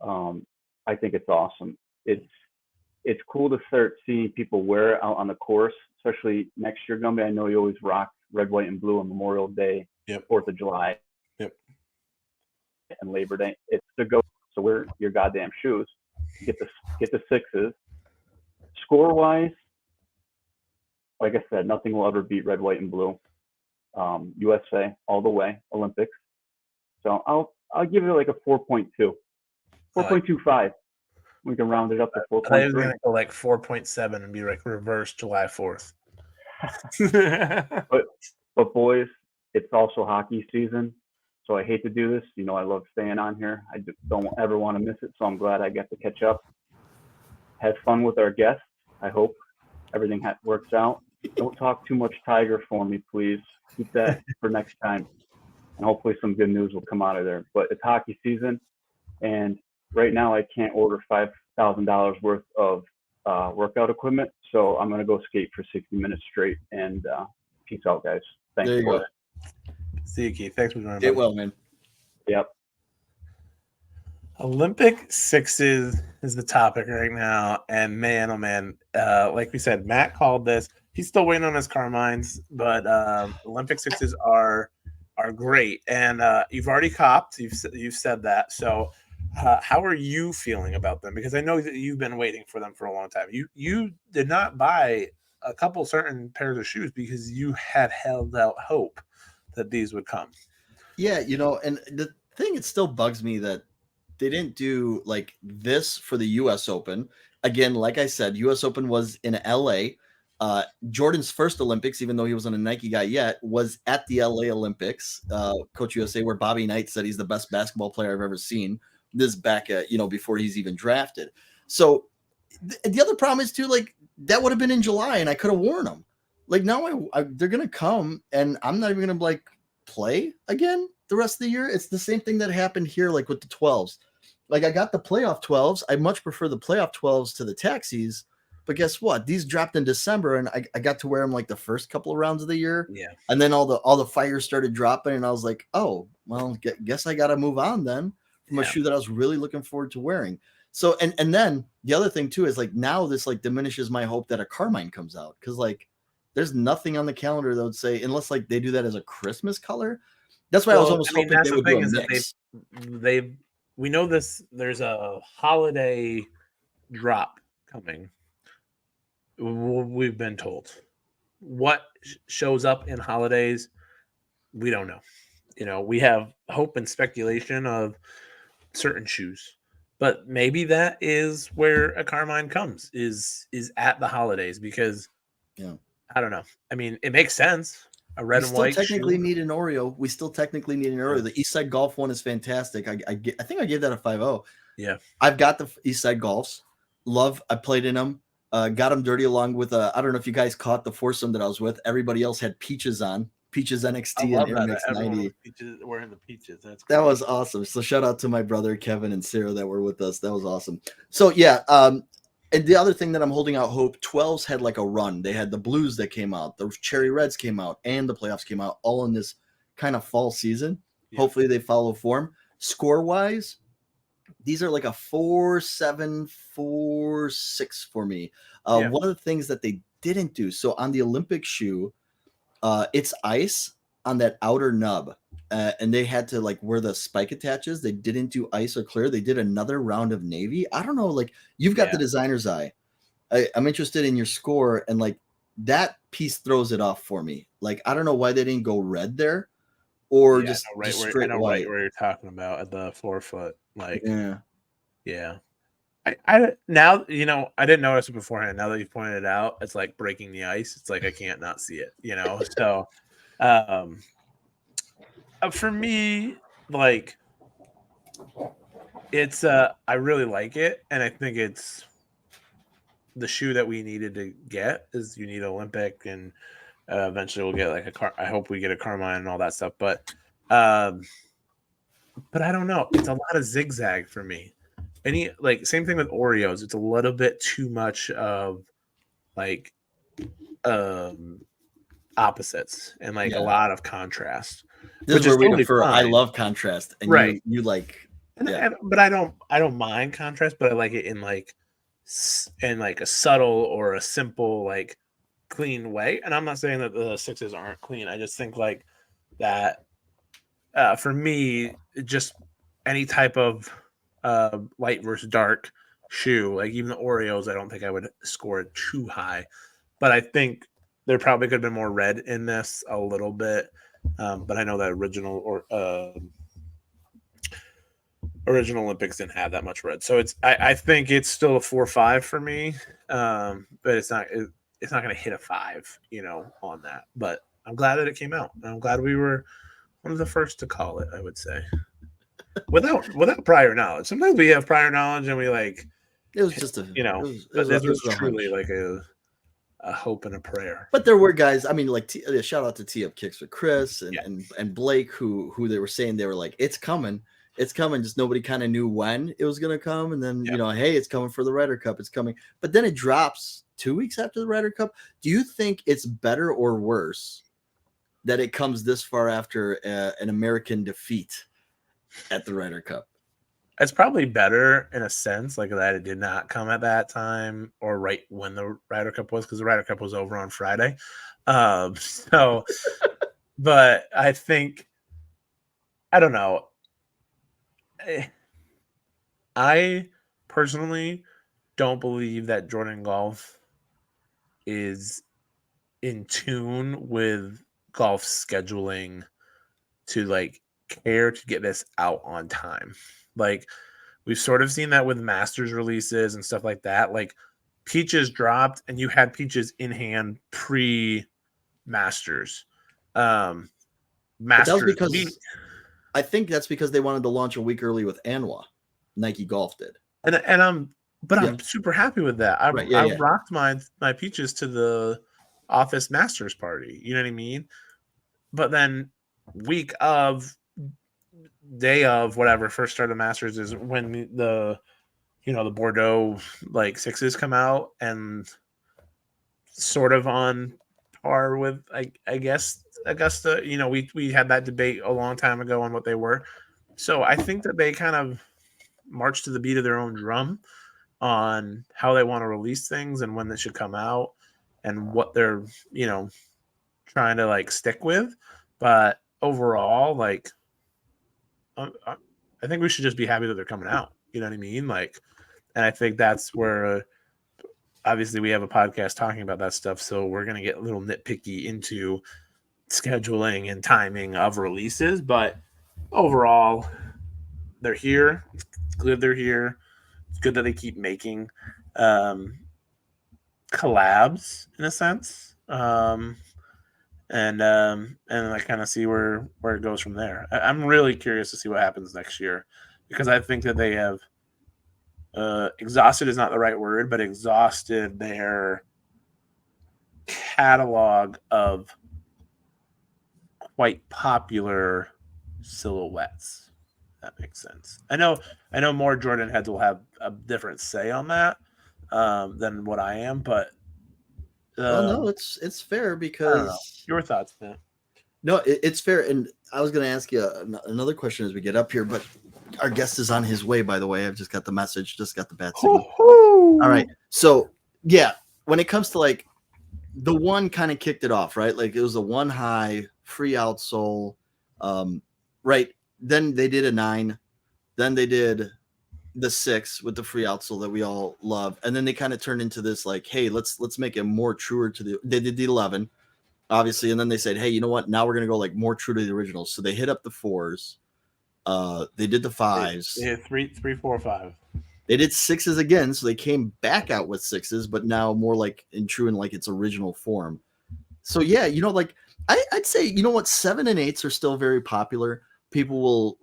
I think it's awesome. It's cool to start seeing people wear it out on the course, especially next year, Gumby. I know you always rock red, white, and blue on Memorial Day, Yep. 4th of July, Yep. and Labor Day. It's the go. So wear your goddamn shoes. Get the 6s. Score wise, like I said, nothing will ever beat red, white, and blue. USA all the way, Olympics. So I'll give it like a 4.2, 4.25. We can round it up to 4.3. I was going to go like 4.7 and be like reverse July 4th. but boys, it's also hockey season. So I hate to do this. You know, I love staying on here. I don't ever want to miss it. So I'm glad I get to catch up. Had fun with our guests. I hope everything works out. Don't talk too much Tiger for me, please. Keep that for next time. And hopefully some good news will come out of there. But it's hockey season. And right now I can't order $5,000 worth of workout equipment. So I'm going to go skate for 60 minutes straight. And peace out, guys. Thanks. There you go. See you, Keith. Thanks for joining. Get well, man. Yep. Olympic 6s is the topic right now. And man, oh man, like we said, Matt called this. He's still waiting on his Carmines, but Olympic 6s are great. And you've already copped. You've said that. So how are you feeling about them? Because I know that you've been waiting for them for a long time. You did not buy a couple certain pairs of shoes because you had held out hope that these would come. Yeah, you know, and the thing, it still bugs me that they didn't do like this for the US Open. Again, like I said, US Open was in LA. Jordan's first Olympics, even though he wasn't a Nike guy yet, was at the LA Olympics. Coach USA, where Bobby Knight said he's the best basketball player I've ever seen. This back at, before he's even drafted. So the other problem is too, like, that would have been in July and I could have worn them. Like, now they're going to come and I'm not even going to like play again the rest of the year. It's the same thing that happened here, like with the 12s. Like, I got the playoff 12s. I much prefer the playoff 12s to the taxis. But guess what? These dropped in December, and I got to wear them like the first couple of rounds of the year. Yeah. And then all the fires started dropping, and I was like, oh, well, guess I got to move on then from a shoe that I was really looking forward to wearing. So, and then the other thing too is like, now this like diminishes my hope that a Carmine comes out, because like there's nothing on the calendar that would say, unless like they do that as a Christmas color. That's why I was almost hoping they would do a mix. We know this. There's a holiday drop coming. We've been told what shows up in holidays. We don't know. We have hope and speculation of certain shoes, but maybe that is where a Carmine comes is at the holidays, because I don't know. I mean, it makes sense. A red and white. Technically need an Oreo. We still technically need an Oreo. The Eastside Golf one is fantastic. I think I gave that a 5.0. Yeah, I've got the Eastside Golfs. I played in them. Got them dirty along with I don't know if you guys caught the foursome that I was with. Everybody else had Peaches on. Peaches NXT and Air Max 90. Peaches, wearing the Peaches. That was awesome. So shout out to my brother Kevin and Sarah that were with us. That was awesome. So yeah, and the other thing that I'm holding out hope, 12s had like a run. They had the Blues that came out, the Cherry Reds came out, and the playoffs came out all in this kind of fall season. Yeah. Hopefully they follow form. Score-wise, these are like a 4.7, 4.6 for me. One of the things that they didn't do, so on the Olympic shoe, it's ice on that outer nub. And they had to like where the spike attaches. They didn't do ice or clear. They did another round of navy. I don't know. Like, you've got the designer's eye. I'm interested in your score, and like that piece throws it off for me. Like, I don't know why they didn't go red there, or just straight white. Right where you're talking about at the 4 foot. Like, yeah. I now I didn't notice it beforehand. Now that you've pointed it out, it's like breaking the ice. It's like I can't not see it. So. For me, like, it's I really like it, and I think it's the shoe that we needed to get. Is you need Olympic, and eventually we'll get like I hope we get a Carmine and all that stuff. But I don't know. It's a lot of zigzag for me. Same thing with Oreos. It's a little bit too much of like opposites and like a lot of contrast. This is where we differ. I love contrast, and you like, but I don't mind contrast, but I like it in like a subtle or a simple, like clean way. And I'm not saying that the sixes aren't clean. I just think like that for me, just any type of light versus dark shoe, like even the Oreos, I don't think I would score it too high, but I think there probably could have been more red in this a little bit. But I know that original Olympics didn't have that much red, so I think it's still a 4-5 for me. But it's not going to hit a 5, on that. But I'm glad that it came out. I'm glad we were one of the first to call it, I would say, without prior knowledge. Sometimes we have prior knowledge and we like. It was just this was truly like a hope and a prayer. But there were guys. I mean, like shout out to Tee Up Kicks with Chris and Blake, who they were saying, they were like, it's coming. It's coming. Just nobody kind of knew when it was going to come. And then, hey, it's coming for the Ryder Cup. It's coming. But then it drops 2 weeks after the Ryder Cup. Do you think it's better or worse that it comes this far after an American defeat at the Ryder Cup? It's probably better in a sense, like that it did not come at that time or right when the Ryder Cup was, because the Ryder Cup was over on Friday. But I think, I don't know. I personally don't believe that Jordan Golf is in tune with golf scheduling to like care to get this out on time. Like we've sort of seen that with Masters releases and stuff like that. Like Peaches dropped and you had Peaches in hand pre-Masters. Masters I think that's because they wanted to launch a week early with Anwa. Nike Golf did. And I'm super happy with that. I rocked my Peaches to the office Masters party. You know what I mean? But then day of whatever first start of Masters is when the Bordeaux like sixes come out, and sort of on par with I guess Augusta. We had that debate a long time ago on what they were. So I think that they kind of march to the beat of their own drum on how they want to release things and when they should come out and what they're trying to like stick with. But overall, like I think we should just be happy that they're coming out. You know what I mean? Like, and I think that's where obviously we have a podcast talking about that stuff. So we're going to get a little nitpicky into scheduling and timing of releases, but overall they're here. It's good they're here. It's good that they keep making collabs in a sense. And I kind of see where it goes from there. I'm really curious to see what happens next year, because I think that they have exhausted is not the right word, but exhausted their catalog of quite popular silhouettes. That makes sense. I know more Jordan heads will have a different say on that than what I am, but no, it's fair because your thoughts, man. No, it's fair. And I was going to ask you another question as we get up here, but our guest is on his way, by the way. I've just got the message, just got the bat signal. All right. So yeah, when it comes to like the one kind of kicked it off, right? Like it was a one high free outsole. Right. Then they did a 9. Then they did the 6 with the free outsole that we all love. And then they kind of turned into this like, hey, let's make it more truer to they did the 11, obviously. And then they said, hey, you know what? Now we're going to go like more true to the original. So they hit up the 4s. They did the 5s. Yeah, 3, 4, 5. They did 6s again. So they came back out with 6s, but now more like in like its original form. So yeah, like I'd say, you know what? 7 and 8s are still very popular. People will,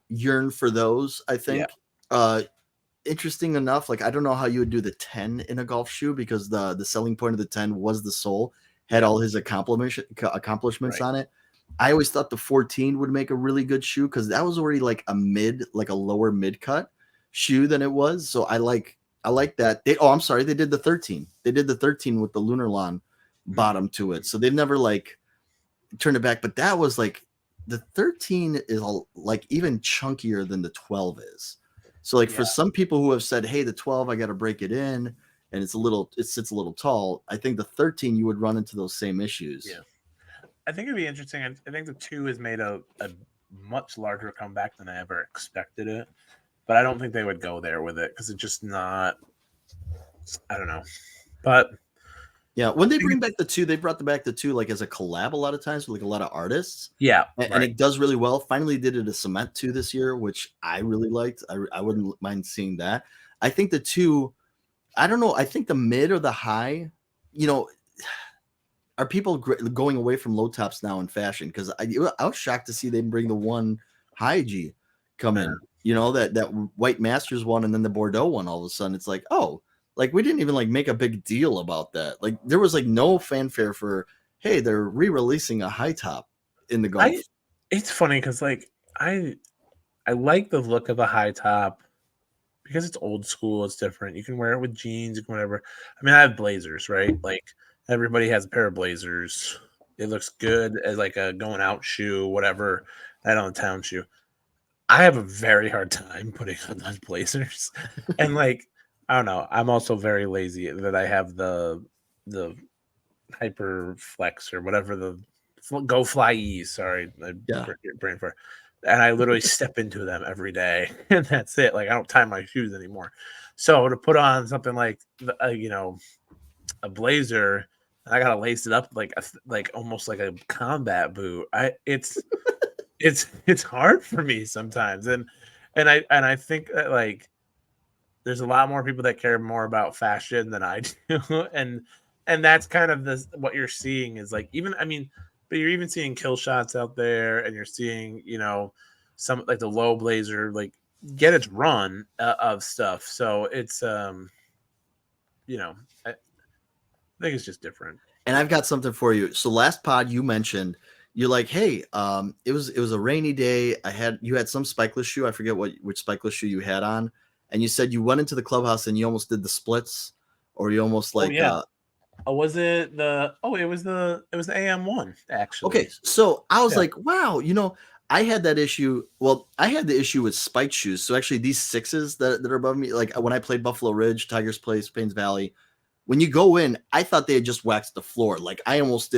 yearn for those, I think. Yeah. Interesting enough, like I don't know how you would do the 10 in a golf shoe, because the selling point of the 10 was the sole, had all his accomplishments on it. I always thought the 14 would make a really good shoe, because that was already like a lower mid cut shoe than it was. So I like that. They did the 13. They did the 13 with the Lunar Lawn bottom to it. So they've never like turned it back. But that was like the 13 is like even chunkier than the 12 is. So like for some people who have said, hey, the 12, I got to break it in and it sits a little tall. I think the 13, you would run into those same issues. Yeah. I think it'd be interesting. I think the 2 has made a much larger comeback than I ever expected it. But I don't think they would go there with it because it's just not. I don't know. But yeah, when they bring back the 2, they brought back the 2 like as a collab a lot of times with like a lot of artists. Yeah, and it does really well. Finally did it a cement 2 this year, which I really liked. I wouldn't mind seeing that. I think the 2, I don't know. I think the mid or the high, are people going away from low tops now in fashion? Because I was shocked to see them bring the 1 high G come in. That white Masters one and then the Bordeaux one. All of a sudden, it's like, oh, like we didn't even like make a big deal about that. Like there was like no fanfare for, hey, they're re-releasing a high top in the Golf. It's funny because like I like the look of a high top because it's old school. It's different. You can wear it with jeans. You can whatever. I mean, I have blazers, right? Like everybody has a pair of blazers. It looks good as like a going out shoe, whatever. That on a town shoe. I have a very hard time putting on those blazers, and like I don't know. I'm also very lazy that I have the Hyper Flex or whatever the Go Fly E's. Sorry, brain for. And I literally step into them every day, and that's it. Like I don't tie my shoes anymore. So to put on something like a blazer, I gotta lace it up like almost like a combat boot. It's hard for me sometimes, and I think that like there's a lot more people that care more about fashion than I do, and that's kind of what you're seeing is like but you're even seeing kill shots out there, and you're seeing some like the low blazer like get its run of stuff. So it's I think it's just different. And I've got something for you. So last pod you mentioned you're like, hey, it was a rainy day. You had some spikeless shoe. I forget which spikeless shoe you had on, and you said you went into the clubhouse and you almost did the splits, or you almost like. Was it the? Oh, it was the AM1 actually. Okay, so I was like, wow, I had that issue. Well, I had the issue with spiked shoes. So actually, these 6s that are above me, like when I played Buffalo Ridge, Tigers Place, Paynes Valley. When you go in, I thought they had just waxed the floor. Like I was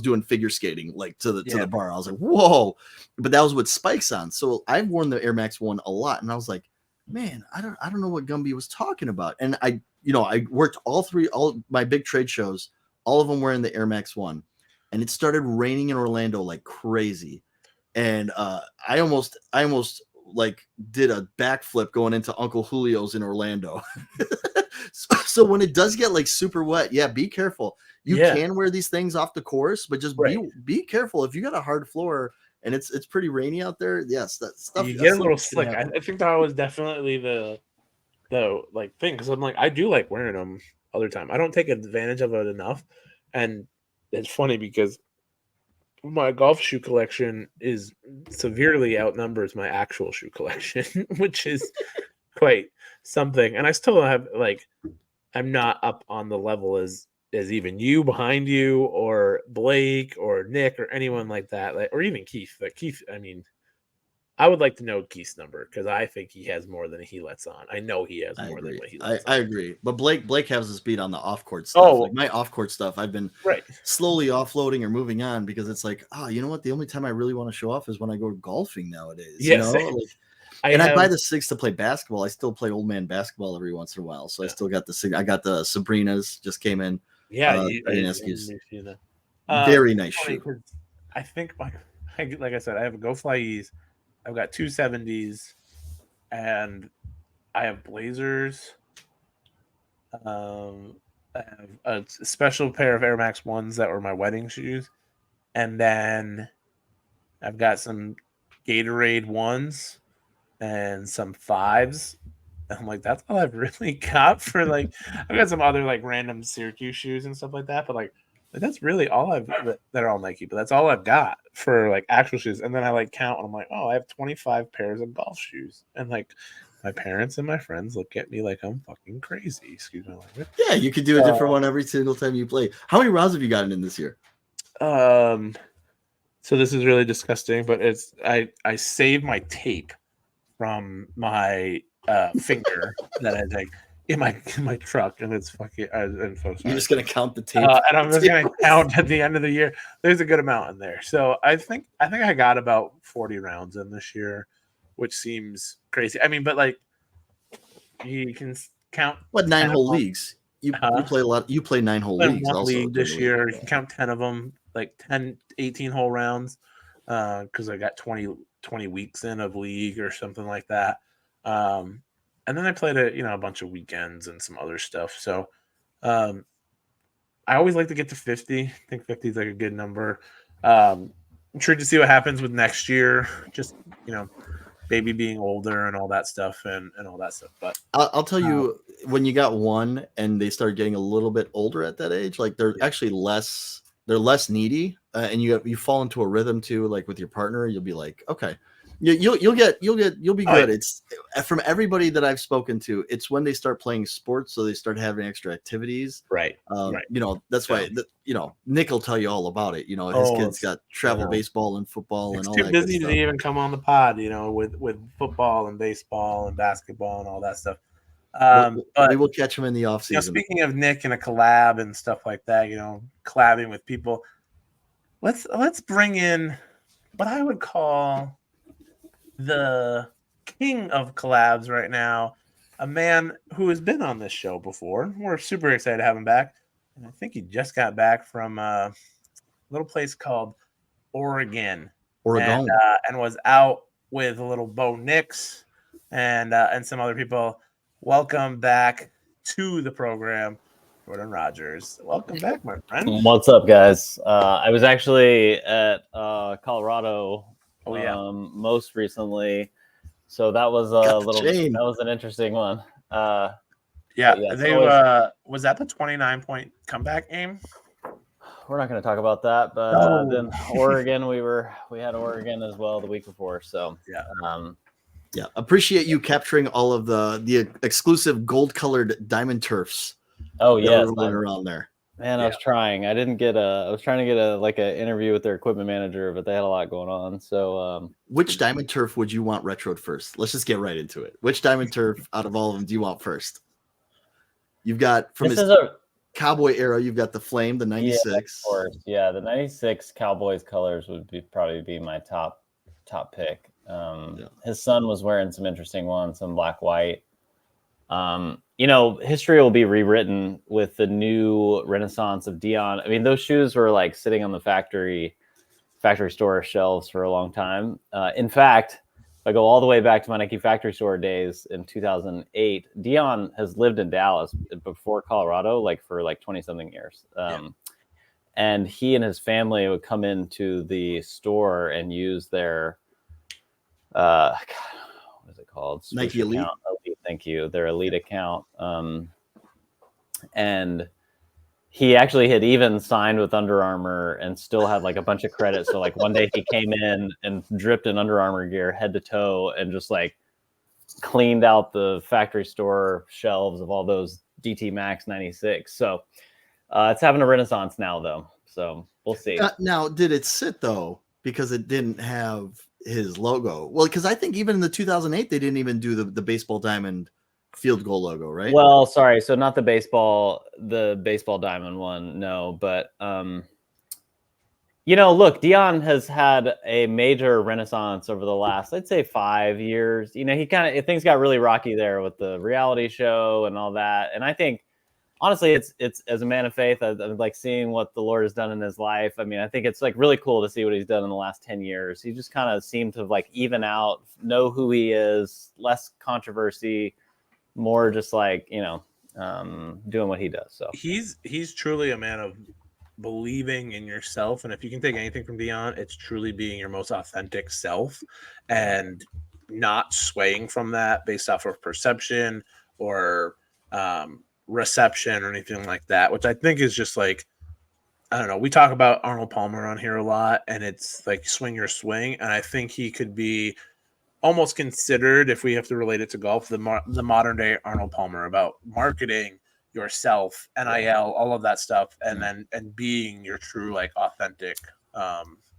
doing figure skating, like to the bar. I was like, whoa, but that was with spikes on. So I've worn the Air Max 1 a lot, and I was like, man, I don't know what Gumby was talking about. And I worked all my big trade shows, all of them wearing the Air Max 1, and it started raining in Orlando like crazy, and I almost like did a backflip going into Uncle Julio's in Orlando. So when it does get like super wet, be careful. You can wear these things off the course, but just be careful. If you got a hard floor and it's pretty rainy out there, yes, that stuff. You get a little slick. I think that was definitely the like thing, because I'm like I do like wearing them all the time. I don't take advantage of it enough, and it's funny because my golf shoe collection is severely outnumbers my actual shoe collection, which is quite something. And I still have like I'm not up on the level as even you behind you or Blake or Nick or anyone like that, like, or even Keith. Like Keith, I mean, I would like to know Keith's number because I think he has more than he lets on. I know he has more than what he lets on. I agree. But Blake has his beat on the off-court stuff. Oh, like my off-court stuff, I've been slowly offloading or moving on because it's like, oh, you know what? The only time I really want to show off is when I go golfing nowadays. Yes. I buy the 6 to play basketball. I still play old man basketball every once in a while. So I still got the 6. I got the Sabrinas just came in. Yeah. Very nice shoe. I think like I said, I have a Go Fly E's. I've got 270s, and I have blazers. I have a special pair of Air Max 1s that were my wedding shoes, and then I've got some Gatorade 1s and some 5s. And I'm like, that's all I've really got for like. I've got some other like random Syracuse shoes and stuff like that, but like that's really all I've that are all Nike, but that's all I've got for like actual shoes. And then I like count and I'm like, oh, I have 25 pairs of golf shoes. And like my parents and my friends look at me like I'm fucking crazy. Excuse my language. Yeah, you could do a different one every single time you play. How many rounds have you gotten in this year? So this is really disgusting, but it's I save my tape from my finger that I like in my truck, and it's fucking. I'm so sorry. You're just gonna count the tape, and I'm just gonna count at the end of the year. There's a good amount in there, so I think I got about 40 rounds in this year, which seems crazy. I mean, but like you can count what 9-hole leagues? You play a lot. You play 9-hole leagues. One also league this year. You can count 10 of them, like 10, 18-hole rounds, because I got 20 weeks in of league or something like that. And then I played a bunch of weekends and some other stuff. So I always like to get to 50. I think 50 is like a good number. I'm intrigued to see what happens with next year. Just, baby being older and all that stuff and all that stuff. But I'll tell you, when you got one and they start getting a little bit older at that age, like they're actually less needy, and you fall into a rhythm too, like with your partner. You'll be like, okay, you'll be good. It's from everybody that I've spoken to, it's when they start playing sports, so they start having extra activities. Right. That's why Nick will tell you all about it. His kids got travel baseball and football and all that. Too busy to even come on the pod, with football and baseball and basketball and all that stuff. But we will catch him in the off season. Speaking of Nick and a collab and stuff like that, collabing with people, let's bring in what I would call the king of collabs right now, a man who has been on this show before. We're super excited to have him back, and I think he just got back from a little place called Oregon, and was out with a little Bo Nix and some other people. Welcome back to the program, Jordan Rogers. Welcome back, my friend. What's up, guys? I was actually at Colorado. Most recently, so that was that was an interesting one. Was that the 29-point comeback game? We're not going to talk about that, but then Oregon, we had Oregon as well the week before. So appreciate you capturing all of the exclusive gold-colored diamond turfs. Oh yeah, around there. Man, I was trying. I was trying to get an interview with their equipment manager, but they had a lot going on. So, which diamond turf would you want retroed first? Let's just get right into it. Which diamond turf out of all of them do you want first? You've got from his Cowboy era. You've got the Flame, the 96. Yeah, of course. Yeah, the 96 Cowboys colors would probably be my top pick. His son was wearing some interesting ones, some black white. History will be rewritten with the new renaissance of Dion. I mean, those shoes were like sitting on the factory store shelves for a long time. In fact, if I go all the way back to my Nike factory store days in 2008, Dion has lived in Dallas before Colorado, for 20 something years. And he and his family would come into the store and use their, what is it called? Nike Elite. Thank you. Their Elite account. And he actually had even signed with Under Armour and still had a bunch of credit. So one day he came in and dripped in Under Armour gear head to toe and just cleaned out the factory store shelves of all those DT Max 96. So it's having a renaissance now though. So we'll see. Now, did it sit though? Because it didn't have his logo. Well, because I think even in the 2008, they didn't even do the baseball diamond field goal logo, right? Well, sorry. So not the baseball diamond one. No, but, look, Dion has had a major renaissance over the last, I'd say 5 years. Things got really rocky there with the reality show and all that. And I think, honestly, it's as a man of faith, I like seeing what the Lord has done in his life. I mean, I think it's really cool to see what he's done in the last 10 years. He just kind of seemed to even out, know who he is, less controversy, more just doing what he does. So he's truly a man of believing in yourself. And if you can take anything from Dion, it's truly being your most authentic self and not swaying from that based off of perception or, reception or anything like that, which I think is just I don't know. We talk about Arnold Palmer on here a lot, and it's swing your swing, and I think he could be almost considered, if we have to relate it to golf, the modern day Arnold Palmer about marketing yourself, NIL, all of that stuff, and then being your true like authentic.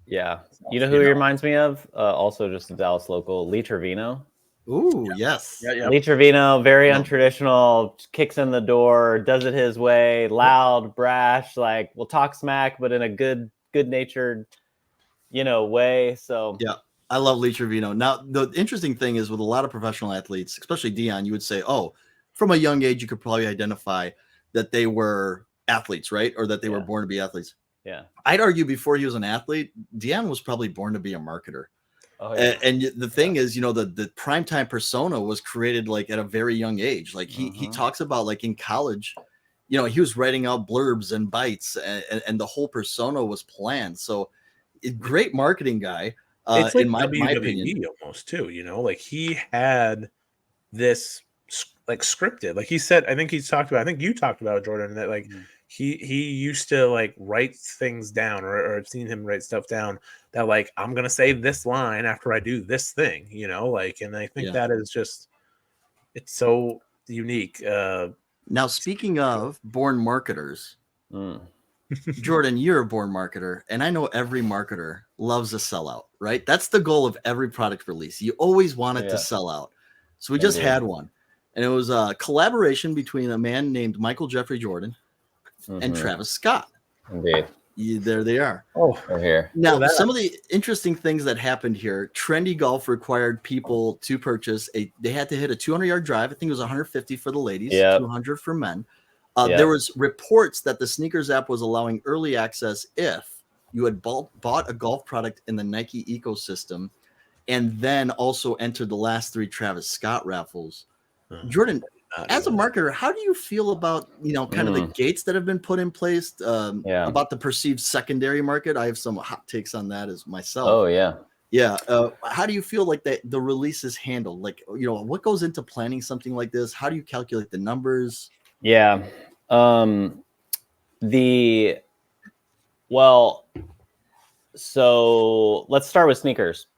Yeah, you know who he reminds me of? Also, just a Dallas local, Lee Trevino. Ooh, yes. Yeah. Lee Trevino, very untraditional, kicks in the door, does it his way, loud, brash, like will talk smack, but in a good-natured, way. So yeah, I love Lee Trevino. Now, the interesting thing is with a lot of professional athletes, especially Dion, you would say, oh, from a young age, you could probably identify that they were athletes, right? Or that they were born to be athletes. Yeah. I'd argue before he was an athlete, Dion was probably born to be a marketer. Oh, yeah. And the thing is, the primetime persona was created like at a very young age. Like he talks about like in college, he was writing out blurbs and bites and the whole persona was planned. So great marketing guy. It's like in my WWE opinion, almost too, like he had this like scripted, like he said, I think you talked about it, Jordan, that like he used to like write things down or I've seen him write stuff down that like, I'm going to say this line after I do this thing, like, and I think that is just, it's so unique. Now, speaking of born marketers, Jordan, you're a born marketer, and I know every marketer loves a sellout, right? That's the goal of every product release. You always want it to sell out. So we just had one, and it was a collaboration between a man named Michael Jeffrey Jordan and Travis Scott. Indeed. There they are. Oh, they're here. Now, some of the interesting things that happened here, Trendy Golf required people to purchase they had to hit a 200-yard drive. I think it was 150 for the ladies, 200 for men. There was reports that the sneakers app was allowing early access if you had bought a golf product in the Nike ecosystem and then also entered the last 3 Travis Scott raffles. Jordan, as a marketer, how do you feel about, kind of the gates that have been put in place about the perceived secondary market? I have some hot takes on that as myself. Oh, yeah. Yeah. How do you feel like the release is handled? Like, what goes into planning something like this? How do you calculate the numbers? Yeah. So let's start with sneakers.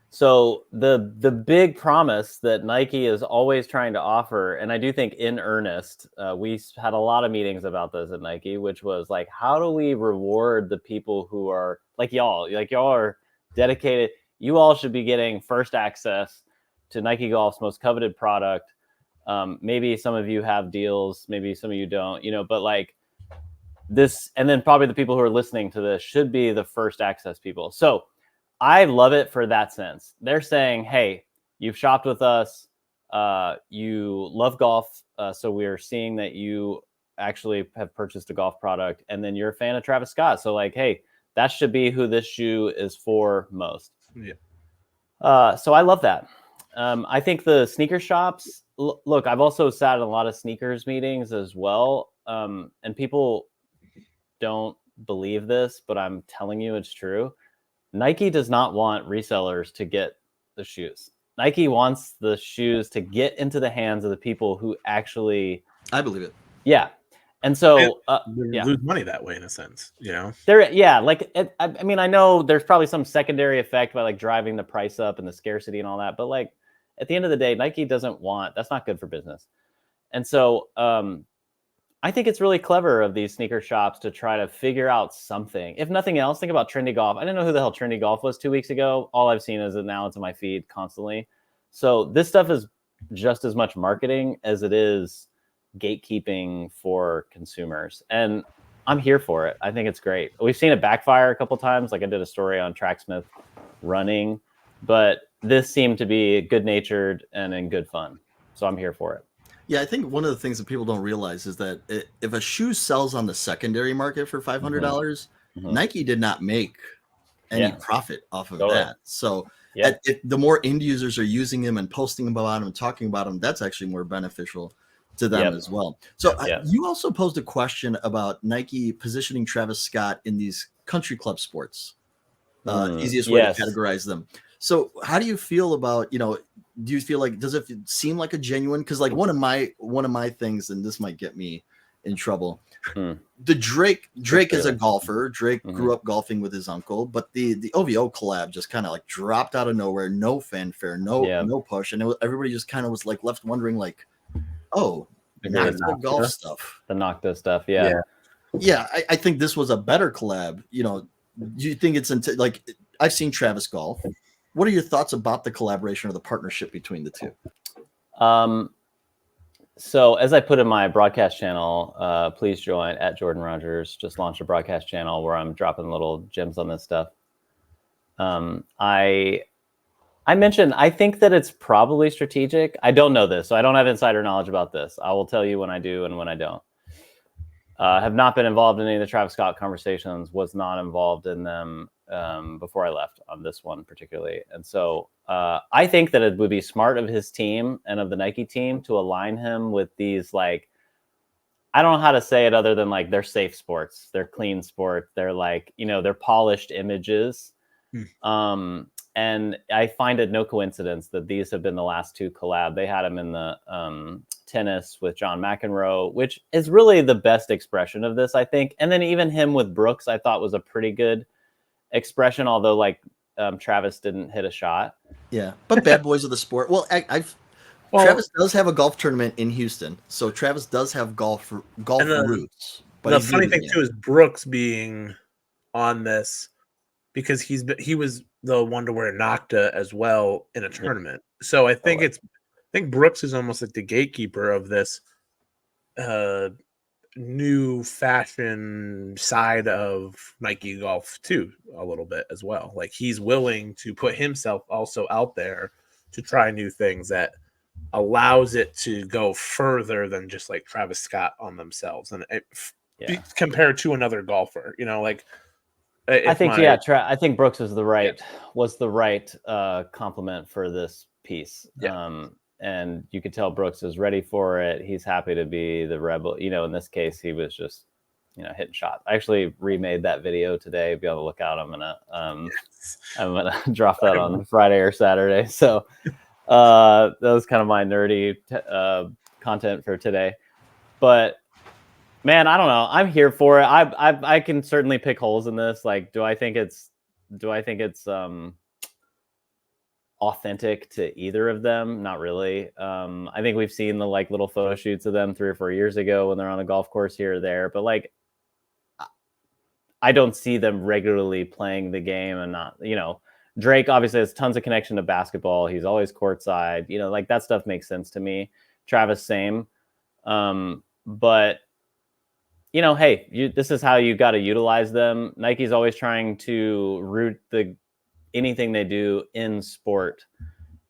So the big promise that Nike is always trying to offer, and I do think in earnest, we had a lot of meetings about this at Nike, which was like, how do we reward the people who are like y'all are dedicated. You all should be getting first access to Nike Golf's most coveted product. Maybe some of you have deals, maybe some of you don't, but like this, and then probably the people who are listening to this should be the first access people. So I love it for that sense. They're saying, hey, you've shopped with us. You love golf. So we're seeing that you actually have purchased a golf product, and then you're a fan of Travis Scott. So like, hey, that should be who this shoe is for most. Yeah. So I love that. I think the sneaker shops, look, I've also sat in a lot of sneakers meetings as well. And people don't believe this, but I'm telling you it's true. Nike does not want resellers to get the shoes. Nike wants the shoes to get into the hands of the people who actually... I believe it. Yeah. And so... lose money that way in a sense, I mean, I know there's probably some secondary effect by like driving the price up and the scarcity and all that, but like at the end of the day, Nike doesn't want... That's not good for business. And so... I think it's really clever of these sneaker shops to try to figure out something. If nothing else, think about Trendy Golf. I didn't know who the hell Trendy Golf was 2 weeks ago. All I've seen is that now it's on my feed constantly. So this stuff is just as much marketing as it is gatekeeping for consumers. And I'm here for it. I think it's great. We've seen it backfire a couple of times. Like I did a story on Tracksmith running, but this seemed to be good-natured and in good fun. So I'm here for it. Yeah, I think one of the things that people don't realize is that if a shoe sells on the secondary market for $500, Nike did not make any profit off of that. So the more end users are using them and posting about them and talking about them, that's actually more beneficial to them as well. So you also posed a question about Nike positioning Travis Scott in these country club sports. Easiest way to categorize them. So how do you feel about, do you feel like, does it seem like a genuine, because like one of my things, and this might get me in trouble. Hmm. The Drake is a golfer. Drake grew up golfing with his uncle, but the OVO collab just kind of like dropped out of nowhere, no fanfare, no push, and everybody just kind of was like left wondering like, oh, Nocta golf stuff, the Nocta stuff, yeah. I think this was a better collab. You know, do you think it's like I've seen Travis golf? What are your thoughts about the collaboration or the partnership between the two? So as I put in my broadcast channel, please join at Jordan Rogers. Just launched a broadcast channel where I'm dropping little gems on this stuff. I mentioned, I think that it's probably strategic. I don't know this, so I don't have insider knowledge about this. I will tell you when I do and when I don't. Have not been involved in any of the Travis Scott conversations, was not involved in them before I left on this one particularly. And so I think that it would be smart of his team and of the Nike team to align him with these, like, I don't know how to say it other than like they're safe sports, they're clean sport, they're like, you know, they're polished images. And I find it no coincidence that these have been the last two collab. They had him in the tennis with John McEnroe, which is really the best expression of this, I think. And then even him with Brooks, I thought was a pretty good expression, although like Travis didn't hit a shot. Yeah, but bad boys of the sport. Well, Travis does have a golf tournament in Houston, so Travis does have golf roots. But the funny thing too is Brooks being on this because he was the one to wear Nocta as well in a tournament. So I think I think Brooks is almost like the gatekeeper of this new fashion side of Nike golf too, a little bit as well. Like he's willing to put himself also out there to try new things that allows it to go further than just like Travis Scott on themselves and compared to another golfer, you know, like I think I think Brooks was the right compliment for this piece. And you could tell Brooks is ready for it. He's happy to be the rebel. You know, in this case, he was just, you know, hitting shots. I actually remade that video today. Be on the lookout. I'm gonna drop that on Friday or Saturday. So that was kind of my nerdy content for today. But man, I don't know. I'm here for it. I can certainly pick holes in this. Like, do I think it's authentic to either of them? Not really. I think we've seen the like little photo shoots of them 3 or 4 years ago when they're on a golf course here or there, but like I don't see them regularly playing the game. And not, you know, Drake obviously has tons of connection to basketball. He's always courtside, you know, like that stuff makes sense to me. Travis, same. But you know, hey, this is how you got to utilize them. Nike's always trying to root anything they do in sport.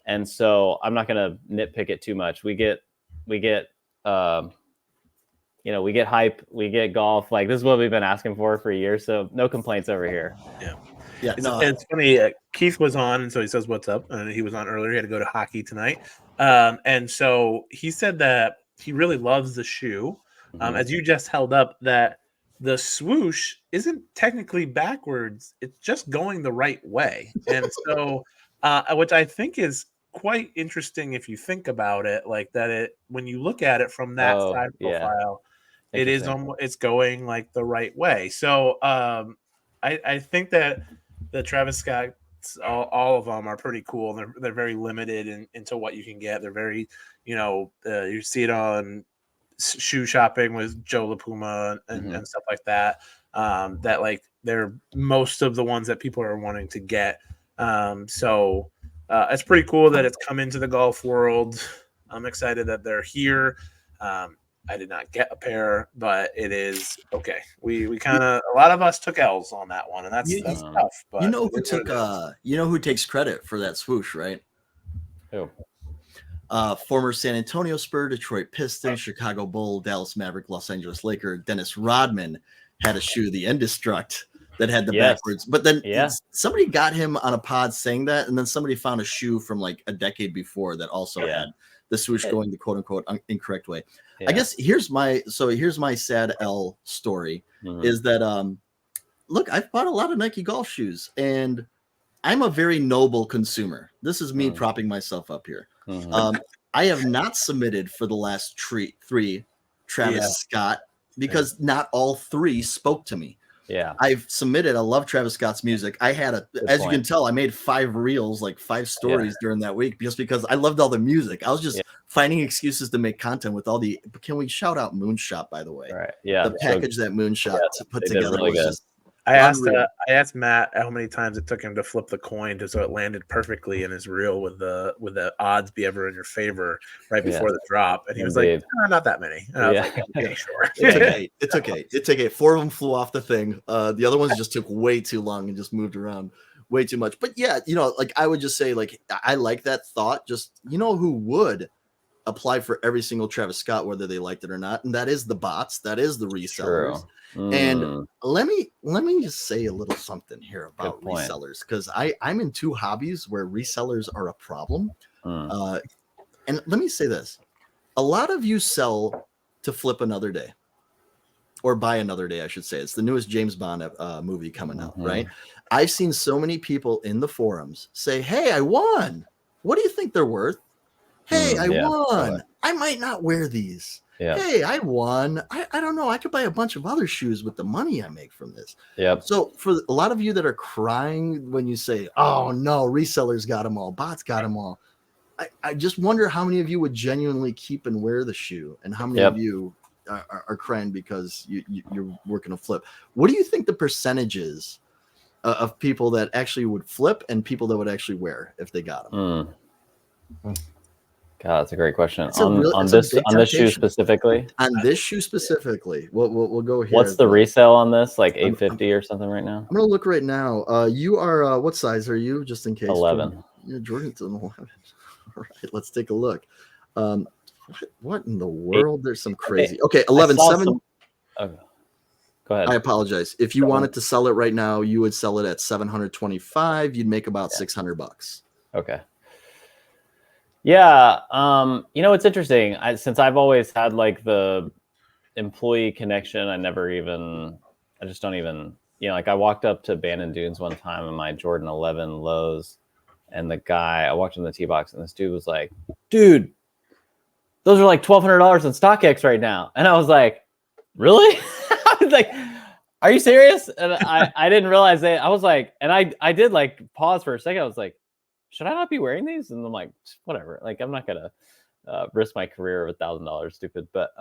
And so I'm not going to nitpick it too much. We get hype, we get golf. Like this is what we've been asking for years. So no complaints over here. Yeah. It's funny. Keith was on, and so he says, "What's up?" And he was on earlier. He had to go to hockey tonight. And so he said that he really loves the shoe. As you just held up, that the swoosh isn't technically backwards; it's just going the right way, and so, which I think is quite interesting if you think about it, like that. When you look at it from that side profile, it is it's going like the right way. So, I think that the Travis Scott, all of them are pretty cool. They're very limited into what you can get. They're very, you see it on shoe shopping with Joe LaPuma and stuff like that. That like they're most of the ones that people are wanting to get. So it's pretty cool that it's come into the golf world. I'm excited that they're here. I did not get a pair, but it is okay. We kind of, a lot of us took L's on that one, and that's tough. But who takes credit for that swoosh, right? Who? Former San Antonio Spur, Detroit Pistons, Chicago Bull, Dallas Maverick, Los Angeles Laker, Dennis Rodman had a shoe, the Indestruct, that had the backwards. But then somebody got him on a pod saying that, and then somebody found a shoe from like a decade before that also had the swoosh going the quote unquote incorrect way. I guess here's my sad L story is that look, I've bought a lot of Nike golf shoes, and I'm a very noble consumer. This is me propping myself up here. I have not submitted for the last three Travis Scott because not all three spoke to me. Yeah. I've submitted. I love Travis Scott's music. I had as you can tell, I made 5 reels, like 5 stories during that week, just because I loved all the music. I was just finding excuses to make content with all the. Can we shout out Moonshot, by the way? Right. Yeah. The package that Moonshot put together really was good. just. I asked Matt how many times it took him to flip the coin so it landed perfectly in his reel with the odds be ever in your favor right before the drop, and he was like, "Not that many." And I was like, "Okay, sure." It's okay. 4 of them flew off the thing. The other ones just took way too long and just moved around way too much. But yeah, like I would just say, like I like that thought. Just who would apply for every single Travis Scott, whether they liked it or not, and that is the bots. That is the resellers. And let me just say a little something here about resellers, because I'm in 2 hobbies where resellers are a problem. And let me say this: a lot of you sell to flip another day, or buy another day, I should say. It's the newest James Bond movie coming out, right? I've seen so many people in the forums say, "Hey, I won. What do you think they're worth? Hey, I won. I might not wear these. Yeah. Hey, I won. I don't know. I could buy a bunch of other shoes with the money I make from this." Yep. So for a lot of you that are crying when you say, "Oh no, resellers got them all, bots got them all," I just wonder how many of you would genuinely keep and wear the shoe, and how many of you are crying because you're working a flip. What do you think the percentage is of people that actually would flip and people that would actually wear if they got them? God, that's a great question. On this shoe specifically? On this shoe specifically. We'll go here. What's the resale on this? Like $850 or something right now? I'm going to look right now. You are, what size are you, just in case? 11. Jordan's an 11. All right, let's take a look. What in the world? There's some crazy. Okay, 11, 7. Okay. Go ahead. I apologize. If you wanted to sell it right now, you would sell it at $725. You'd make about $600. Okay. Yeah. It's interesting. Since I've always had like the employee connection, I just don't even, like I walked up to Bandon Dunes one time in my Jordan 11 lows, and I walked in the tee box, and this dude was like, "Dude, those are like $1,200 on StockX right now." And I was like, "Really?" I was like, "Are you serious?" And I didn't realize that. I was like, and I did like pause for a second. I was like, should I not be wearing these? And I'm like, whatever. Like, I'm not gonna risk my career of $1,000, stupid. But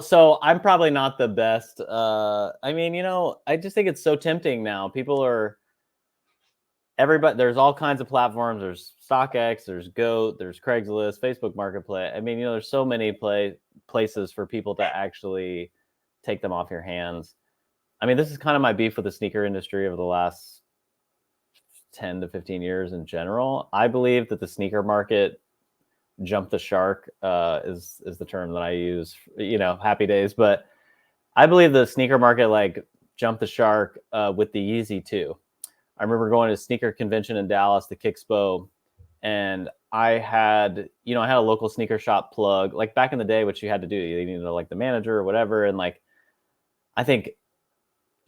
so I'm probably not the best. I just think it's so tempting now. There's all kinds of platforms. There's StockX, there's Goat, there's Craigslist, Facebook Marketplace. There's so many places for people to actually take them off your hands. This is kind of my beef with the sneaker industry over the last 10 to 15 years in general. I believe that the sneaker market jumped the shark is the term that I use, happy days. But I believe the sneaker market like jumped the shark with the Yeezy 2. I remember going to a sneaker convention in Dallas, the Kickspo, and I had a local sneaker shop plug, like back in the day, which you had to do. You needed to like the manager or whatever. And like, I think,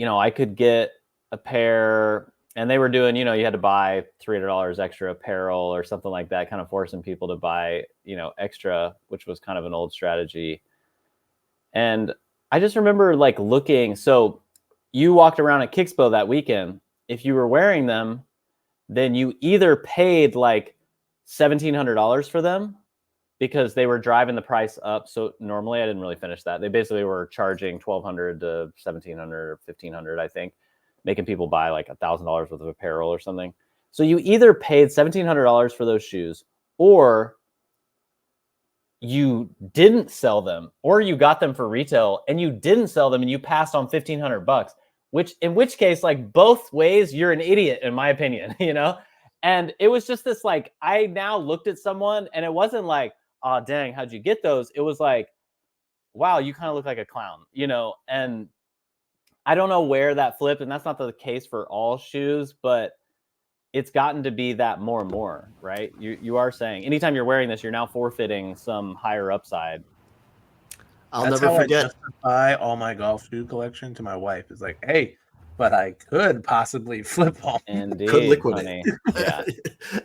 I could get a pair, and they were doing, you had to buy $300 extra apparel or something like that, kind of forcing people to buy, extra, which was kind of an old strategy. And I just remember like looking, so you walked around at Kickspo that weekend. If you were wearing them, then you either paid like $1,700 for them because they were driving the price up. So normally I didn't really finish that. They basically were charging $1,200 to $1,700 or $1,500, I think, making people buy like $1,000 worth of apparel or something. So you either paid $1,700 for those shoes, or you didn't sell them, or you got them for retail and you didn't sell them and you passed on $1,500, in which case, like both ways, you're an idiot, in my opinion, And it was just this, like, I now looked at someone and it wasn't like, "Oh, dang, how'd you get those?" It was like, "Wow, you kind of look like a clown," and I don't know where that flipped, and that's not the case for all shoes, but it's gotten to be that more and more, right? You are saying anytime you're wearing this, you're now forfeiting some higher upside. That's never forget. I justify all my golf shoe collection to my wife. It's like, hey, but I could possibly flip them. Indeed, could liquidate. Yeah.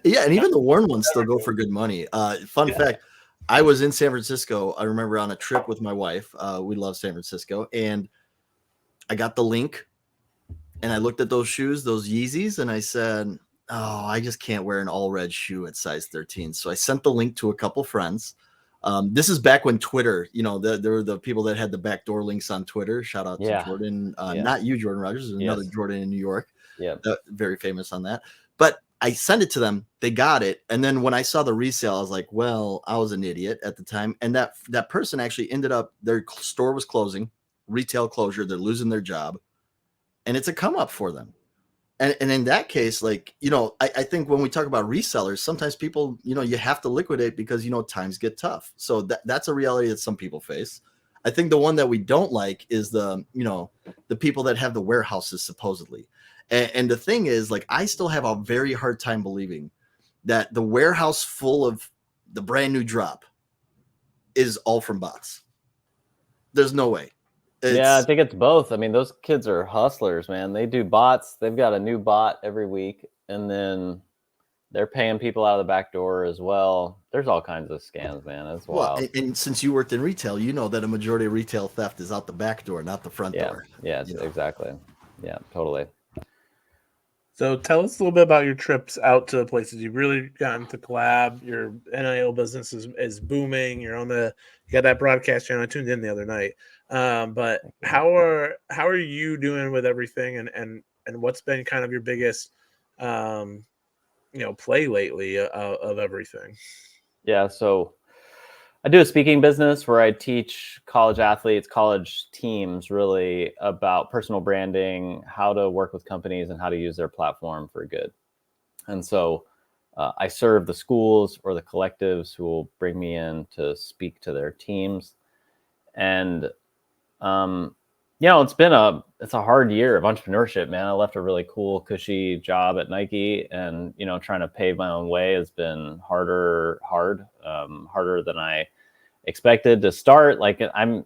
Yeah, and even the worn ones still go for good money. Fun fact. I was in San Francisco. I remember on a trip with my wife. We love San Francisco, and I got the link, and I looked at those shoes, those Yeezys, and I said, "Oh, I just can't wear an all red shoe at size 13." So I sent the link to a couple friends. This is back when Twitter, there were the people that had the backdoor links on Twitter. Shout out to Jordan, not you, Jordan Rogers, there's another Jordan in New York. Yeah, very famous on that. But I sent it to them. They got it. And then when I saw the resale, I was like, well, I was an idiot at the time. And that person actually ended up, their store was closing, retail closure. They're losing their job. And it's a come up for them. And in that case, like, I think when we talk about resellers, sometimes people, you have to liquidate because, times get tough. So that's a reality that some people face. I think the one that we don't like is the people that have the warehouses supposedly. And the thing is, like, I still have a very hard time believing that the warehouse full of the brand new drop is all from bots. There's no way. I think it's both. I mean, those kids are hustlers, man. They do bots. They've got a new bot every week, and then they're paying people out of the back door as well. There's all kinds of scams, man. It's wild. Well, and since you worked in retail, you know that a majority of retail theft is out the back door, not the front door. Yeah, exactly. Yeah, totally. So tell us a little bit about your trips out to places you've really gotten to collab. Your NIL business is booming. You got that broadcast channel. I tuned in the other night. But how are you doing with everything, and what's been kind of your biggest play lately of everything? Yeah, so I do a speaking business where I teach college athletes, college teams really about personal branding, how to work with companies, and how to use their platform for good. And so I serve the schools or the collectives who will bring me in to speak to their teams. And, it's a hard year of entrepreneurship, man. I left a really cool, cushy job at Nike, and, trying to pave my own way has been harder than I expected to start. Like I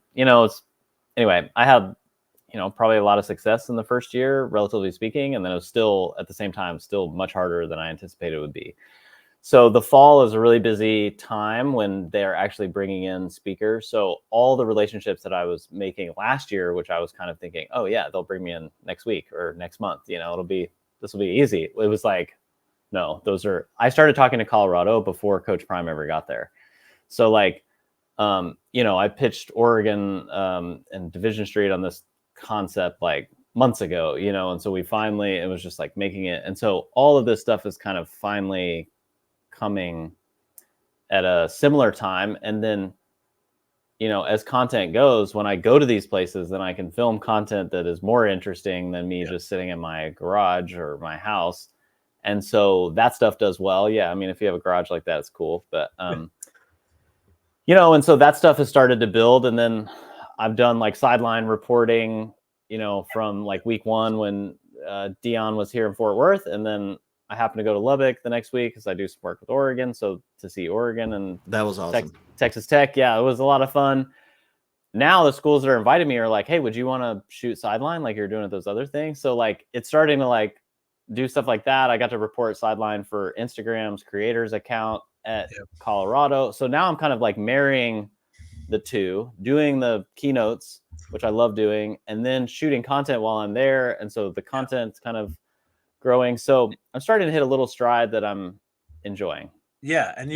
had, probably a lot of success in the first year, relatively speaking. And then it was still, at the same time, still much harder than I anticipated it would be. So the fall is a really busy time when they're actually bringing in speakers. So all the relationships that I was making last year, which I was kind of thinking, oh yeah, they'll bring me in next week or next month, this will be easy. It was like, no, I started talking to Colorado before Coach Prime ever got there. So like, I pitched Oregon and Division Street on this concept like months ago, and so it was just like making it. And so all of this stuff is kind of finally coming at a similar time. And then, as content goes, when I go to these places, then I can film content that is more interesting than me just sitting in my garage or my house. And so that stuff does well. Yeah. I mean, if you have a garage like that, it's cool. But, and so that stuff has started to build. And then I've done like sideline reporting, from like week one when Dion was here in Fort Worth. And then I happened to go to Lubbock the next week because I do some work with Oregon. So to see Oregon and that was awesome. Texas Tech. Yeah, it was a lot of fun. Now the schools that are inviting me are like, hey, would you want to shoot sideline like you're doing at those other things? So like it's starting to like do stuff like that. I got to report sideline for Instagram's creators account at Colorado. So now I'm kind of like marrying the two, doing the keynotes, which I love doing, and then shooting content while I'm there. And so the content's kind of growing. So I'm starting to hit a little stride that I'm enjoying. Yeah. And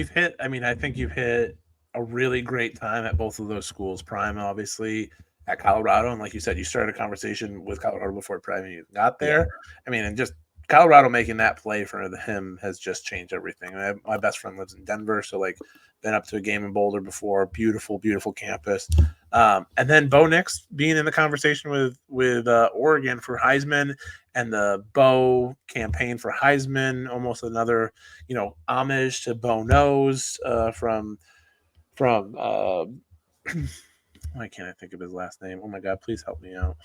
I think you've hit a really great time at both of those schools. Prime, obviously, at Colorado. And like you said, you started a conversation with Colorado before Prime even got there. Yeah. I mean, and just Colorado making that play for him has just changed everything. My best friend lives in Denver. So like been up to a game in Boulder before. Beautiful, beautiful campus. And then Bo Nix being in the conversation with Oregon for Heisman, and the Bo campaign for Heisman, almost another, homage to Bo Knows from why can't I think of his last name? Oh my God, please help me out.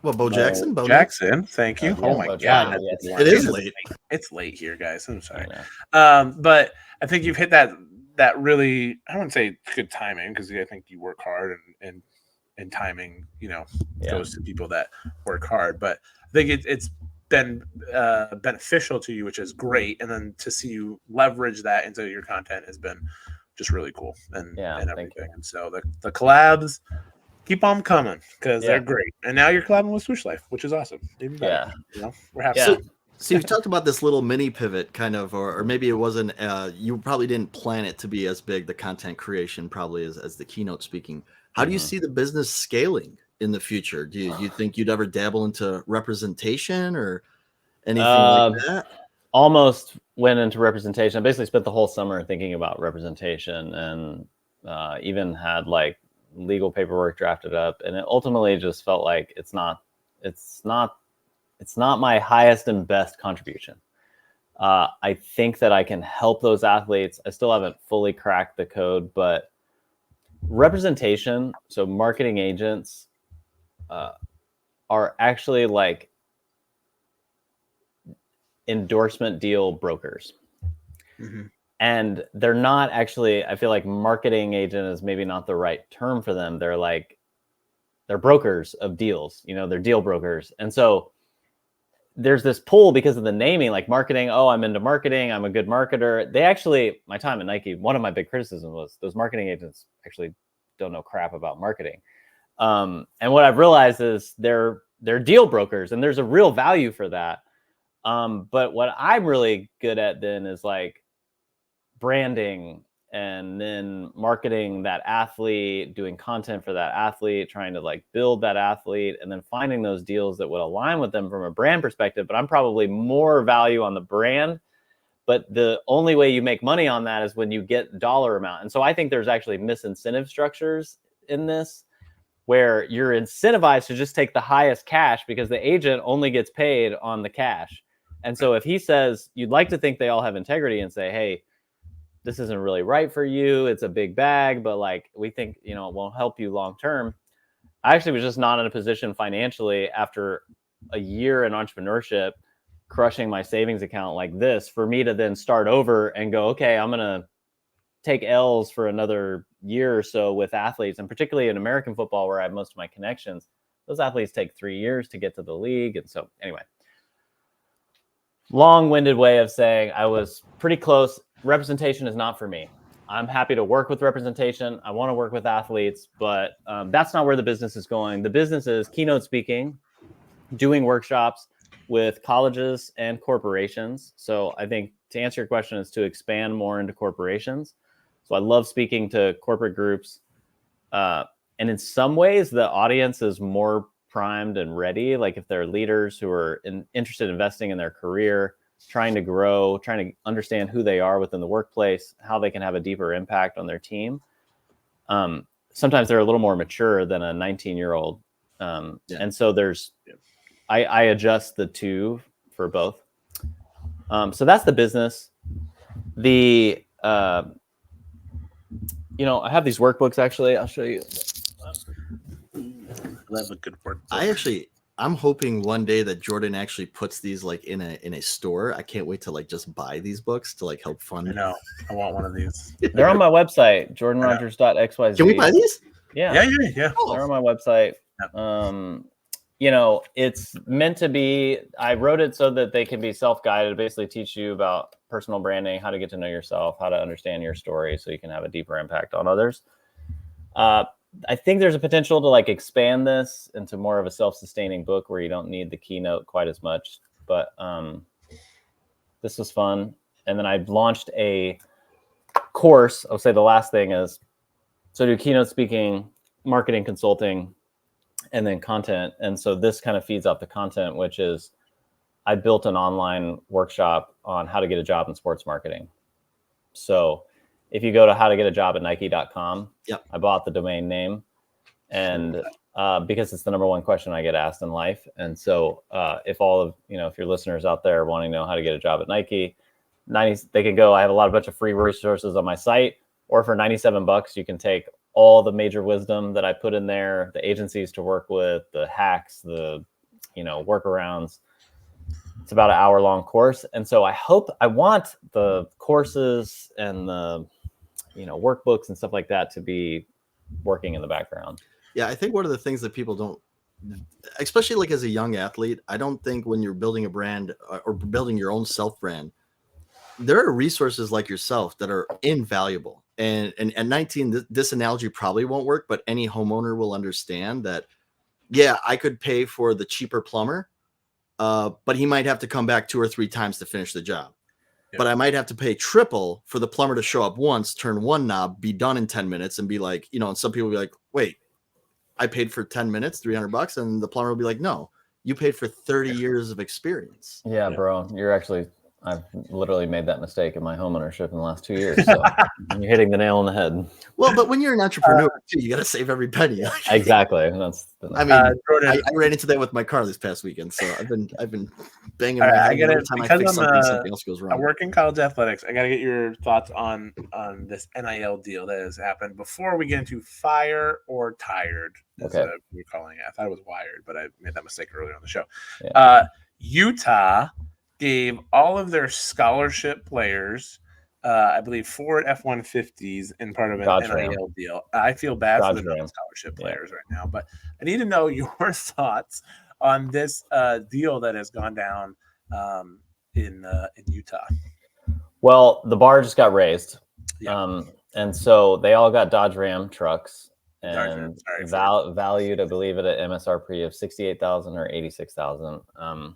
Well, Bo Jackson? Bo Jackson, thank you. Oh my God. It is late. It's late here, guys. I'm sorry. But I think you've hit that really, I wouldn't say good timing, because I think you work hard and timing, goes to people that work hard. But I think it's been beneficial to you, which is great. And then to see you leverage that into your content has been just really cool and Thank you. everything. And so the collabs keep on coming because they're great. And now you're collabing with Swoosh Life, which is awesome. Even better. We're happy. Yeah. So you've talked about this little mini pivot kind of, or maybe it wasn't, you probably didn't plan it to be as big, the content creation probably as the keynote speaking. How do you see the business scaling in the future? Do you think you'd ever dabble into representation or anything like that? Almost went into representation. I basically spent the whole summer thinking about representation and even had like legal paperwork drafted up. And it ultimately just felt like it's not my highest and best contribution. I think that I can help those athletes. I still haven't fully cracked the code, but representation, so marketing agents are actually like endorsement deal brokers. Mm-hmm. And they're not actually, I feel like marketing agent is maybe not the right term for them. They're brokers of deals, they're deal brokers. And so there's this pull because of the naming, like marketing. Oh, I'm into marketing. I'm a good marketer. They actually, my time at Nike, one of my big criticisms was those marketing agents actually don't know crap about marketing. And what I've realized is they're deal brokers, and there's a real value for that. But what I'm really good at then is like branding and then marketing that athlete, doing content for that athlete, trying to like build that athlete, and then finding those deals that would align with them from a brand perspective. But I'm probably more value on the brand, but the only way you make money on that is when you get dollar amount. And so I think there's actually misincentive structures in this where you're incentivized to just take the highest cash because the agent only gets paid on the cash. And so if he says, you'd like to think they all have integrity and say, hey, this isn't really right for you, it's a big bag, but like we think it won't help you long term. I actually was just not in a position financially after a year in entrepreneurship crushing my savings account like this for me to then start over and go, okay, I'm gonna take L's for another year or so with athletes, and particularly in American football where I have most of my connections. Those athletes take 3 years to get to the league. And so anyway, long-winded way of saying I was pretty close. Representation is not for me. I'm happy to work with representation. I want to work with athletes, but that's not where the business is going. The business is keynote speaking, doing workshops with colleges and corporations. So I think to answer your question is to expand more into corporations. So I love speaking to corporate groups. And in some ways, the audience is more primed and ready. Like if they're leaders who are interested in investing in their career, trying to grow, trying to understand who they are within the workplace, how they can have a deeper impact on their team. Sometimes they're a little more mature than a 19-year-old. And so I adjust the two for both. So that's the business. I have these workbooks actually. I'll show you. I love a good word. I'm hoping one day that Jordan actually puts these like in a store. I can't wait to like just buy these books to like help fund. I know. I want one of these. They're on my website, jordanrogers.xyz. Can we buy these? Yeah. Yeah. They're on my website. It's meant to be, I wrote it so that they can be self-guided, basically teach you about personal branding, how to get to know yourself, how to understand your story so you can have a deeper impact on others. I think there's a potential to like expand this into more of a self-sustaining book where you don't need the keynote quite as much, but this was fun. And then I launched a course. I'll say the last thing is, so I do keynote speaking, marketing consulting, and then content. And so this kind of feeds off the content, which is I built an online workshop on how to get a job in sports marketing. So if you go to howtogetajobatnike.com, I bought the domain name, and because it's the number one question I get asked in life. And so if your listeners out there wanting to know how to get a job at Nike, they can go. I have a bunch of free resources on my site, or for $97, you can take all the major wisdom that I put in there, the agencies to work with, the hacks, the workarounds. It's about an hour-long course. And so I want the courses and the workbooks and stuff like that to be working in the background. Yeah, I think one of the things that people don't, especially like as a young athlete, I don't think when you're building a brand or building your own self brand, there are resources like yourself that are invaluable. And at 19, this analogy probably won't work, but any homeowner will understand that, yeah, I could pay for the cheaper plumber, but he might have to come back 2 or 3 times to finish the job. Yep. But I might have to pay triple for the plumber to show up once, turn one knob, be done in 10 minutes, and be like, and some people will be like, wait, I paid for 10 minutes, $300, and the plumber will be like, no, you paid for 30 years of experience. Yeah, bro, I've literally made that mistake in my homeownership in the last 2 years. So you're hitting the nail on the head. Well, but when you're an entrepreneur, too, you got to save every penny. Exactly. I mean, I ran into that with my car this past weekend, so I've been banging my head every time I fix something, something else goes wrong. I work in college athletics. I got to get your thoughts on this NIL deal that has happened before we get into fire or tired. Okay, we're calling it. I thought it was wired, but I made that mistake earlier on the show. Yeah. Utah gave all of their scholarship players, I believe, 4 F-150s in part of an NIL deal. I feel bad for the non-scholarship players right now, but I need to know your thoughts on this deal that has gone down in Utah. Well, the bar just got raised, and so they all got Dodge Ram trucks, and valued, I believe, at an MSRP of $68,000 or $86,000.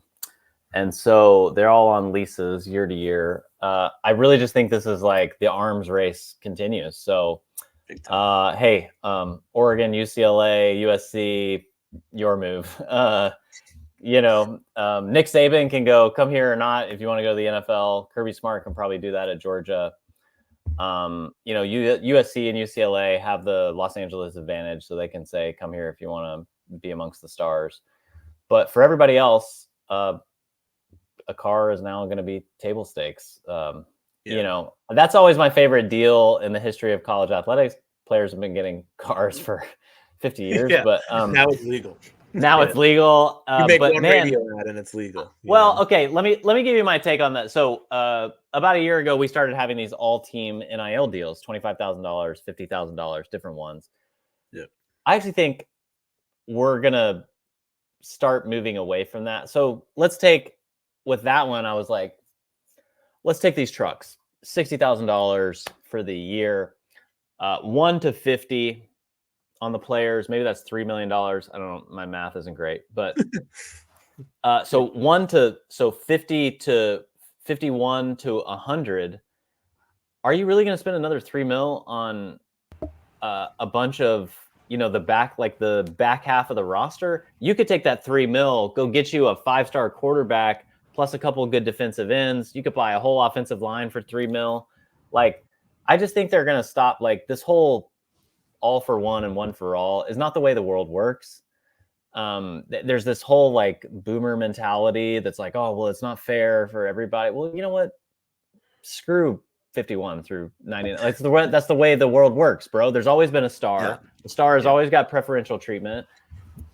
And so they're all on leases year to year. I really just think this is like the arms race continues. So, hey, Oregon, UCLA, USC, your move. Nick Saban can come here or not if you want to go to the NFL. Kirby Smart can probably do that at Georgia. USC and UCLA have the Los Angeles advantage, so they can say, come here if you want to be amongst the stars. But for everybody else, a car is now going to be table stakes. That's always my favorite deal in the history of college athletics. Players have been getting cars for 50 years, but now it's legal. It's legal. You make one radio ad and it's legal. Well, okay. Let me give you my take on that. So about a year ago, we started having these all-team NIL deals, $25,000, $50,000, different ones. Yeah. I actually think we're gonna start moving away from that. So let's take. With that one, I was like, let's take these trucks, $60,000 for the year, 1 to 50 on the players. Maybe that's $3 million. I don't know. My math isn't great, but so 50 to 51 to 100. Are you really going to spend another $3 million on a bunch of, the back half of the roster? You could take that $3 million, go get you a 5-star quarterback, plus a couple of good defensive ends. You could buy a whole offensive line for $3 million. I just think they're going to stop. This whole all for one and one for all is not the way the world works. There's this whole boomer mentality that's like, oh, well, it's not fair for everybody. Well, you know what? Screw 51 through 99. That's the way the world works, bro. There's always been a star. Yeah. The star has always got preferential treatment.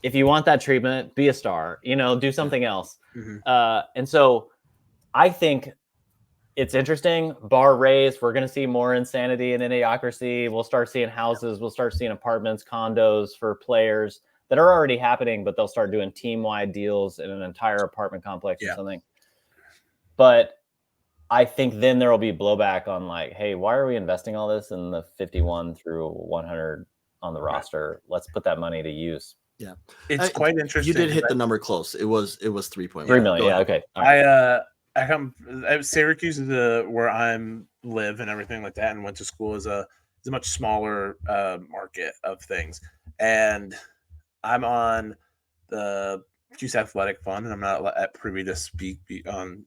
If you want that treatment, be a star, do something else. Mm-hmm. And so I think it's interesting. Bar raised. We're going to see more insanity and idiocracy. We'll start seeing houses. We'll start seeing apartments, condos for players that are already happening, but they'll start doing team-wide deals in an entire apartment complex or something. But I think then there will be blowback on hey, why are we investing all this in the 51 through 100 on the roster? Let's put that money to use. Yeah, it's quite interesting. You did hit the number close. It was 3.1. 3 million. Yeah, okay. I come. Syracuse is where I live and everything like that, and went to school is a much smaller market of things. And I'm on the CUSE Athletic Fund, and I'm not privy to speak on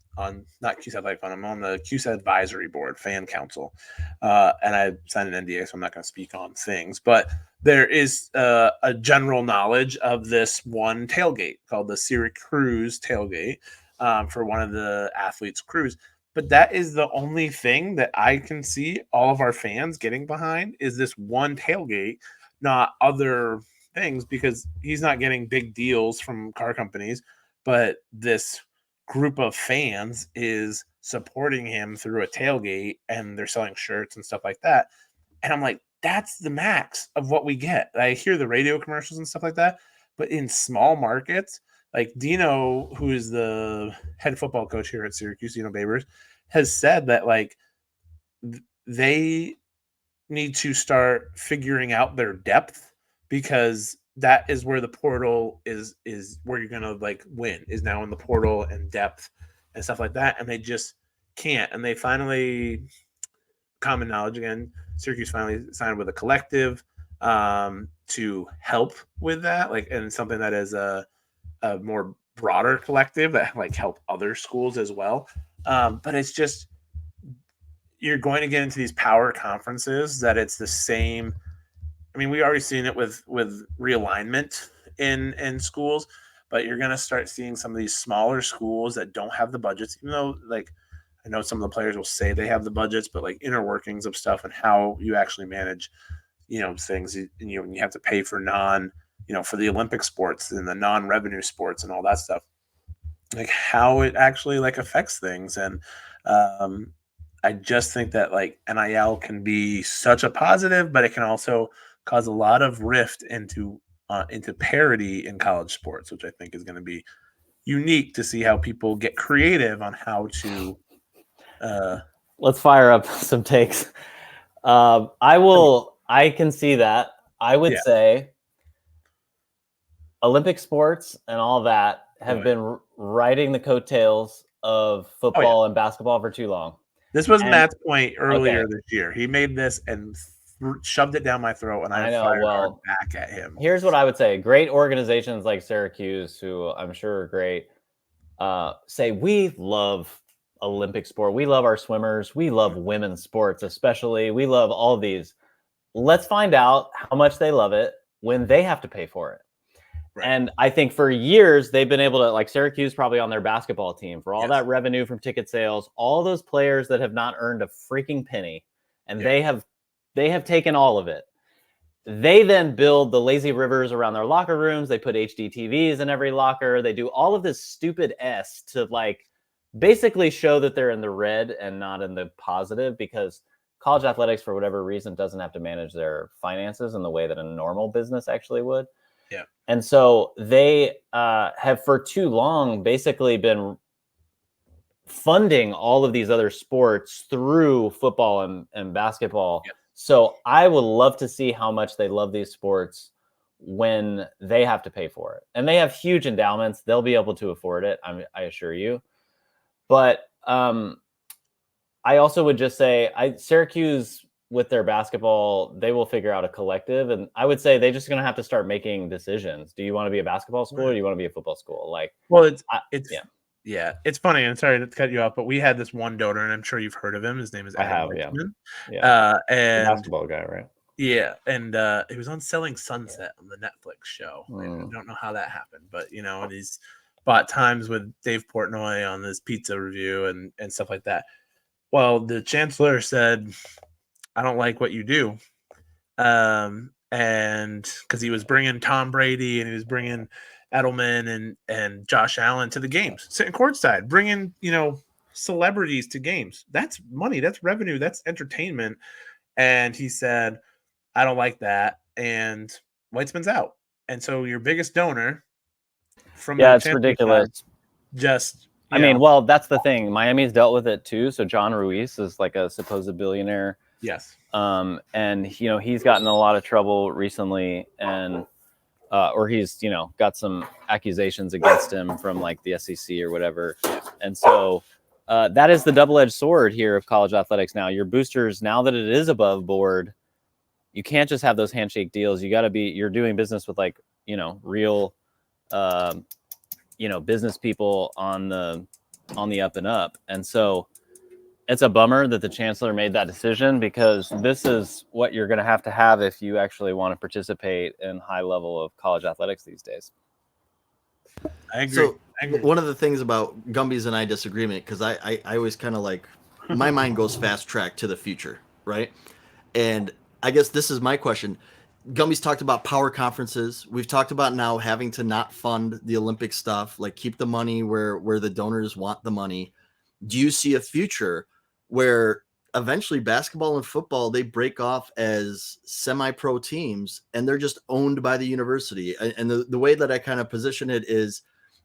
not CUSE Athletic Fund. I'm on the CUSE Advisory Board, Fan Council, and I signed an NDA, so I'm not going to speak on things. But there is a general knowledge of this one tailgate called the Syracuse tailgate for one of the athletes' crews. But that is the only thing that I can see all of our fans getting behind is this one tailgate, not other things, because he's not getting big deals from car companies, but this group of fans is supporting him through a tailgate, and they're selling shirts and stuff like that. And I'm like, that's the max of what we get. I hear the radio commercials and stuff like that, but in small markets, like Dino, who is the head football coach here at Syracuse, Dino Babers, has said that they need to start figuring out their depth, because that is where the portal is where you're gonna like win, is now in the portal and depth and stuff like that, and they just can't. And they finally, common knowledge again, Syracuse finally signed with a collective to help with that, like, and something that is a more broader collective that like help other schools as well. But it's just, you're going to get into these power conferences that it's the same. I mean, we already seen it with realignment in schools, but you're going to start seeing some of these smaller schools that don't have the budgets, even though, like, I know some of the players will say they have the budgets, but like inner workings of stuff and how you actually manage, things, you have to pay for for the Olympic sports and the non-revenue sports and all that stuff, like how it actually like affects things. And I just think that like NIL can be such a positive, but it can also cause a lot of rift into parity in college sports, which I think is going to be unique to see how people get creative on how to. Let's fire up some takes. I can see that. I would say Olympic sports and all that have been riding the coattails of football and basketball for too long. This was Matt's point earlier this year. He made this and shoved it down my throat, and I fired back at him. Here's what I would say. Great organizations like Syracuse, who I'm sure are great, say we love Olympic sport. We love our swimmers. We love women's sports, especially. We love all these. Let's find out how much they love it when they have to pay for it. Right. And I think for years, they've been able to, like Syracuse probably on their basketball team, for all that revenue from ticket sales, all those players that have not earned a freaking penny, and they have taken all of it. They then build the lazy rivers around their locker rooms. They put HD TVs in every locker. They do all of this stupid S to like basically show that they're in the red and not in the positive, because college athletics, for whatever reason, doesn't have to manage their finances in the way that a normal business actually would. Yeah. And so they have for too long basically been funding all of these other sports through football and basketball. Yeah. So I would love to see how much they love these sports when they have to pay for it. And they have huge endowments. They'll be able to afford it, I assure you. But I also would just say Syracuse, with their basketball, they will figure out a collective. And I would say they're just going to have to start making decisions. Do you want to be a basketball school or do you want to be a football school? Like, well, it's funny. And sorry to cut you off, but we had this one donor, and I'm sure you've heard of him. His name is Adam Weitzman. And the basketball guy, right? Yeah. And he was on Selling Sunset on the Netflix show. I don't know how that happened, but and he's bought times with Dave Portnoy on this pizza review and stuff like that. Well, the chancellor said, I don't like what you do. And because he was bringing Tom Brady and he was bringing Edelman and Josh Allen to the games, sitting courtside, bringing, celebrities to games. That's money. That's revenue. That's entertainment. And he said, I don't like that. And Weitzman's out. And so your biggest donor from it's ridiculous. Just I mean, well, that's the thing. Miami's dealt with it too. So John Ruiz is like a supposed billionaire. Yes. And he's gotten a lot of trouble recently, and or he's got some accusations against him from like the SEC or whatever. And so that is the double-edged sword here of college athletics. Now your boosters, now that it is above board, you can't just have those handshake deals. You got to you're doing business with like real business people on the up and up. And so it's a bummer that the chancellor made that decision, because this is what you're going to have if you actually want to participate in high level of college athletics these days. I agree. So one of the things about Gumby's and I disagreement, because I always kind of like, my mind goes fast track to the future, right? And I guess this is my question. Gumby's talked about power conferences. We've talked about now having to not fund the Olympic stuff, like keep the money where the donors want the money. Do you see a future where eventually basketball and football, they break off as semi-pro teams and they're just owned by the university? And the way that I kind of position it is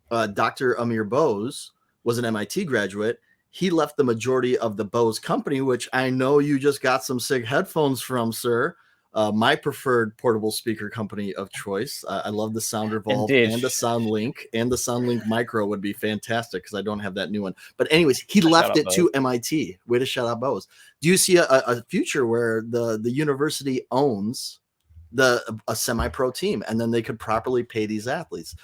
Dr. Amir Bose was an MIT graduate. he left the majority of the Bose company, which I know you just got some sick headphones from, sir. My preferred portable speaker company of choice. I love the Sound Revolve and the SoundLink, and the SoundLink Micro would be fantastic because I don't have that new one. But anyways, he left it to MIT. Way to shout out Bose. Do you see a future where the university owns a semi-pro team, and then they could properly pay these athletes?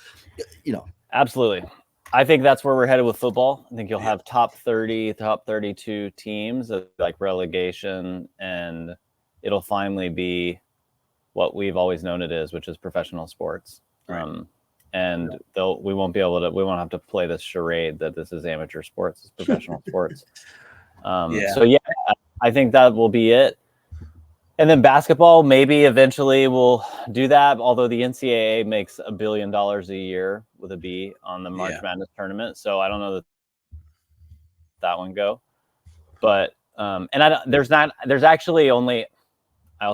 Absolutely. I think that's where we're headed with football. I think you'll have top 30, top 32 teams of like relegation, and it'll finally be what we've always known it is, which is professional sports. Right. And we won't have to play this charade that this is amateur sports, it's professional sports. So yeah, I think that will be it. And then basketball, maybe eventually we'll do that. Although the NCAA makes $1 billion a year with a B on the March Madness tournament. So I don't know that one go, but, there's actually only, I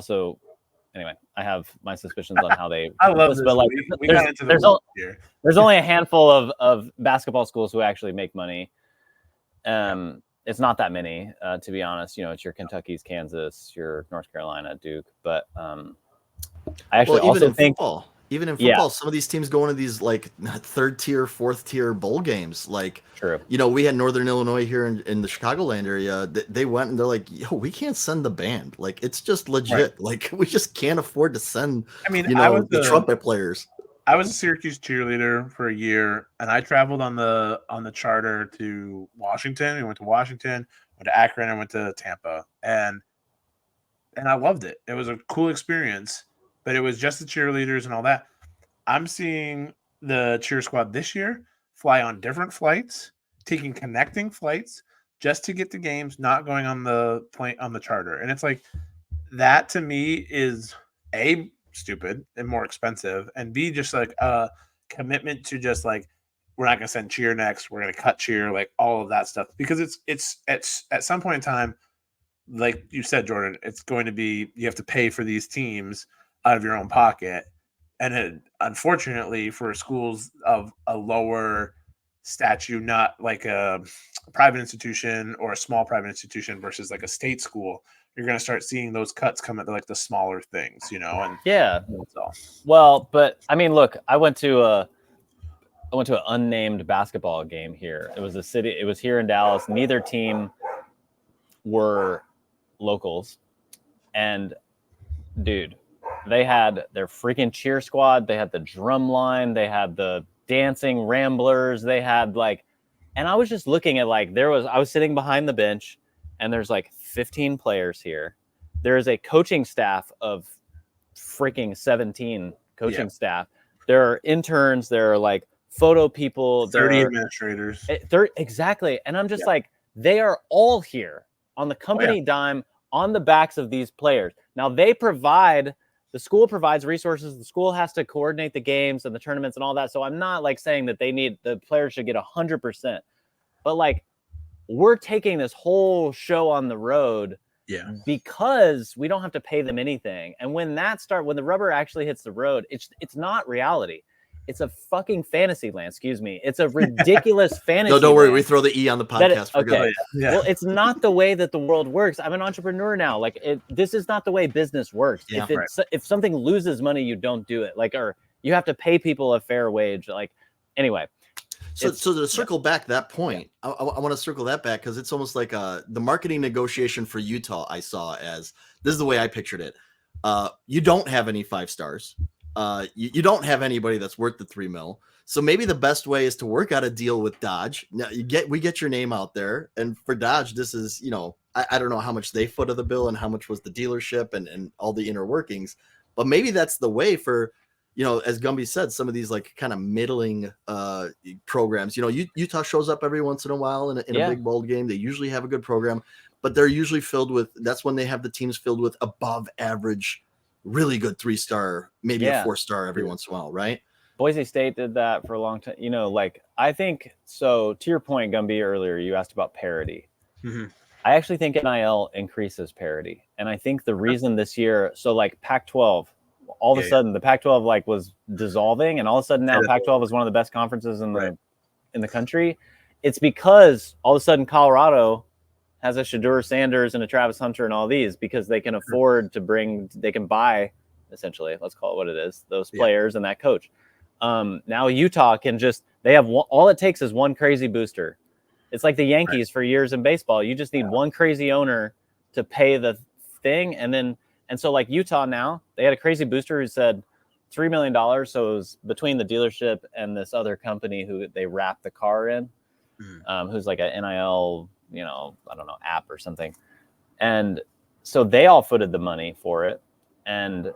have my suspicions on how they. I love this, but like we got into there's only a handful of basketball schools who actually make money. It's not that many, to be honest. It's your Kentucky's, Kansas, your North Carolina, Duke. But I actually also think even in football, some of these teams go into these like third tier, fourth tier bowl games. Like, true. We had Northern Illinois here in the Chicagoland area. They went and they're like, yo, we can't send the band. Like, it's just legit. Right. Like, we just can't afford to send, the trumpet players. I was a Syracuse cheerleader for a year, and I traveled on the charter to Washington. We went to Washington, went to Akron, and went to Tampa, and I loved it. It was a cool experience, but it was just the cheerleaders and all that. I'm seeing the cheer squad this year fly on different flights, taking connecting flights just to get to games, not going on the plane on the charter. And it's like that to me is A, stupid and more expensive, and B, just like a commitment to just like, we're not going to send cheer next, we're going to cut cheer, like all of that stuff, because it's at some point in time, like you said, Jordan, it's going to be, you have to pay for these teams out of your own pocket. And unfortunately for schools of a lower statute, not like a private institution or a small private institution versus like a state school, you're going to start seeing those cuts come at like the smaller things, and well, but I mean, look, I went to an unnamed basketball game here. It was here in Dallas. Neither team were locals, and dude, they had their freaking cheer squad, they had the drum line, they had the dancing ramblers, they had like, and I was just looking at like, I was sitting behind the bench, and there's like 15 players here. There is a coaching staff of freaking 17 coaching staff. There are interns, there are like photo people, 30 administrators. Exactly. And I'm just like, they are all here on the company dime, on the backs of these players. Now the school provides resources. The school has to coordinate the games and the tournaments and all that. So I'm not like saying that the players should get 100%, but like, we're taking this whole show on the road because we don't have to pay them anything. And when the rubber actually hits the road, it's not reality. It's a fucking fantasy land. Excuse me. It's a ridiculous fantasy. No, don't worry. We throw the E on the podcast. Okay. Well, it's not the way that the world works. I'm an entrepreneur now. Like this is not the way business works. Yeah, if something loses money, you don't do it. Like, or you have to pay people a fair wage. Like, anyway. So to circle back that point, I want to circle that back because it's almost like the marketing negotiation for Utah. I saw as this is the way I pictured it. You don't have any 5 stars. You don't have anybody that's worth the $3 million. So maybe the best way is to work out a deal with Dodge. Now we get your name out there, and for Dodge, this is I don't know how much they footed the bill and how much was the dealership and all the inner workings, but maybe that's the way for. As Gumby said, some of these like kind of middling programs, Utah shows up every once in a while in a big bowl game. They usually have a good program, but they're usually that's when they have the teams filled with above average, really good 3-star, maybe a 4-star every once in a while, right? Boise State did that for a long time. I think so. To your point, Gumby, earlier, you asked about parity. Mm-hmm. I actually think NIL increases parity. And I think the reason this year, so like Pac-12, all of a sudden the Pac-12 like was dissolving, and all of a sudden now Pac-12 is one of the best conferences in the country. it's because all of a sudden Colorado has a Shedeur Sanders and a Travis Hunter and all these because they can afford to they can buy, essentially, let's call it what it is, those players and that coach. Now Utah can they have all it takes is one crazy booster. It's like the Yankees for years in baseball. You just need one crazy owner to pay the thing. And so like Utah now, they had a crazy booster who said $3 million. So it was between the dealership and this other company who they wrapped the car in, who's like an NIL, I don't know, app or something. And so they all footed the money for it. And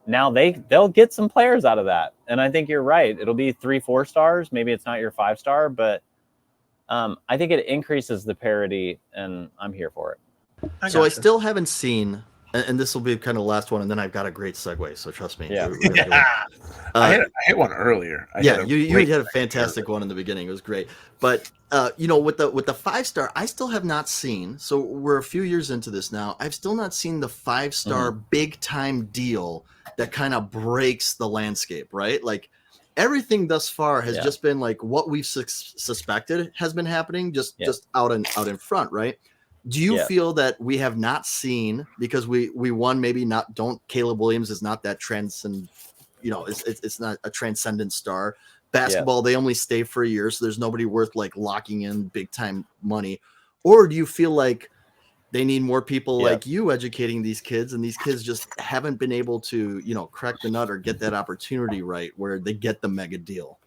now they'll get some players out of that. And I think you're right. It'll be 3-4 stars. Maybe it's not your 5-star, but I think it increases the parity, and I'm here for it. I still haven't seen, and this will be kind of the last one, and then I've got a great segue. So trust me. Yeah. I hit one earlier. You had a fantastic one in the beginning. It was great. But with the 5-star, I still have not seen. So we're a few years into this now. I've still not seen the 5-star big time deal that kind of breaks the landscape, right? Like everything thus far has just been like what we've suspected has been happening, just out in front, right? Do you feel that we have not seen, because we maybe not don't Caleb Williams is not that it's not a transcendent star. Basketball, they only stay for a year, so there's nobody worth like locking in big time money. Or do you feel like they need more people like you educating these kids, and these kids just haven't been able to, crack the nut or get that opportunity right where they get the mega deal?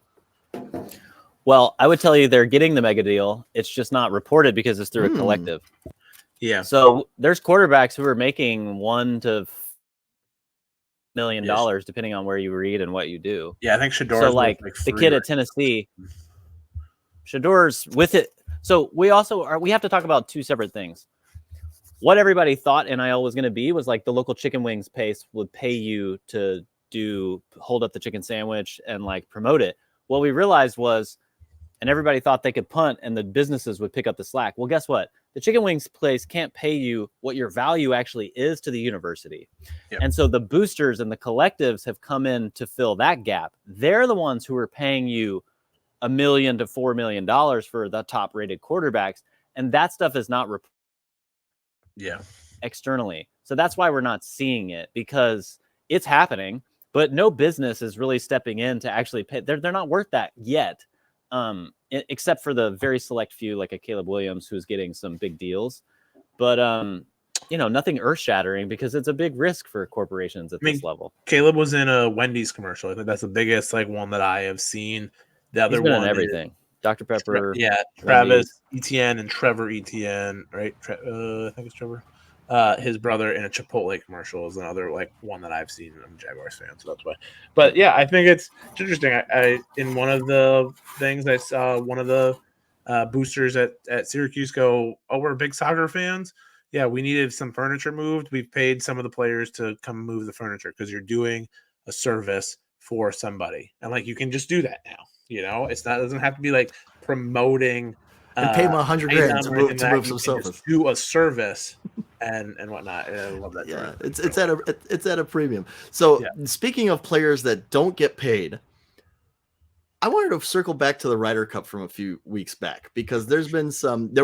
Well, I would tell you they're getting the mega deal. It's just not reported because it's through a collective. Yeah. So there's quarterbacks who are making $1 to $5 million depending on where you read and what you do. Yeah, I think Shedeur. So like the kid at Tennessee, Shedeur's with it. So we have to talk about two separate things. What everybody thought NIL was going to be was like the local chicken wings place would pay you to hold up the chicken sandwich and like promote it. What we realized was, and everybody thought they could punt and the businesses would pick up the slack. Well, guess what? The chicken wings place can't pay you what your value actually is to the university. Yep. And so the boosters and the collectives have come in to fill that gap. They're the ones who are paying you $1 million to $4 million for the top rated quarterbacks. And that stuff is not externally. So that's why we're not seeing it, because it's happening, but no business is really stepping in to actually pay. They're not worth that yet. Except for the very select few, like a Caleb Williams, who's getting some big deals, but nothing earth shattering because it's a big risk for corporations at this level. Caleb was in a Wendy's commercial. I think that's the biggest one that I have seen. The other one, everything. Dr. Pepper. Travis Etienne and Trevor Etienne, right? I think it's Trevor. His brother in a Chipotle commercial is another one that I've seen. I'm a Jaguars fan, so that's why. But yeah, I think it's interesting. I in one of the things I saw one of the boosters at Syracuse go, "Oh, we're big soccer fans. Yeah, we needed some furniture moved. We've paid some of the players to come move the furniture because you're doing a service for somebody, and you can just do that now. It doesn't have to be like promoting." And pay them $100,000 to move some sofas. Do a service and whatnot. I love that. Yeah, it's at a premium. So speaking of players that don't get paid, I wanted to circle back to the Ryder Cup from a few weeks back, because there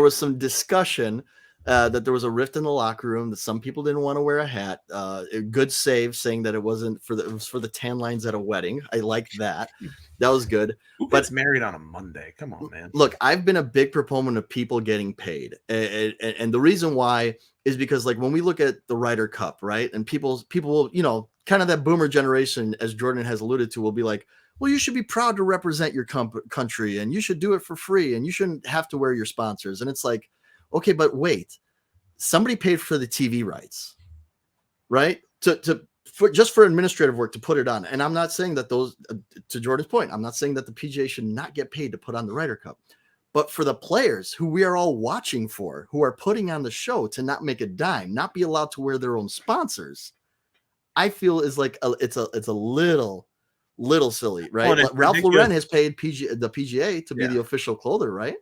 was some discussion that there was a rift in the locker room, that some people didn't want to wear a hat. A good save saying that it was for the tan lines at a wedding. I like that. That was good. Who gets married on a Monday? Come on, man. Look, I've been a big proponent of people getting paid. And the reason why is because when we look at the Ryder Cup, right? And people will, kind of that boomer generation, as Jordan has alluded to, will be like, well, you should be proud to represent your country, and you should do it for free, and you shouldn't have to wear your sponsors. And it's like, okay, but wait, somebody paid for the TV rights, right? Just for administrative work to put it on. And I'm not saying that those, to Jordan's point, I'm not saying that the PGA should not get paid to put on the Ryder Cup, but for the players who we are all watching for, who are putting on the show, to not make a dime, not be allowed to wear their own sponsors, I feel is it's a little silly, right? Well, Ralph Lauren has paid the PGA to be the official clother, right?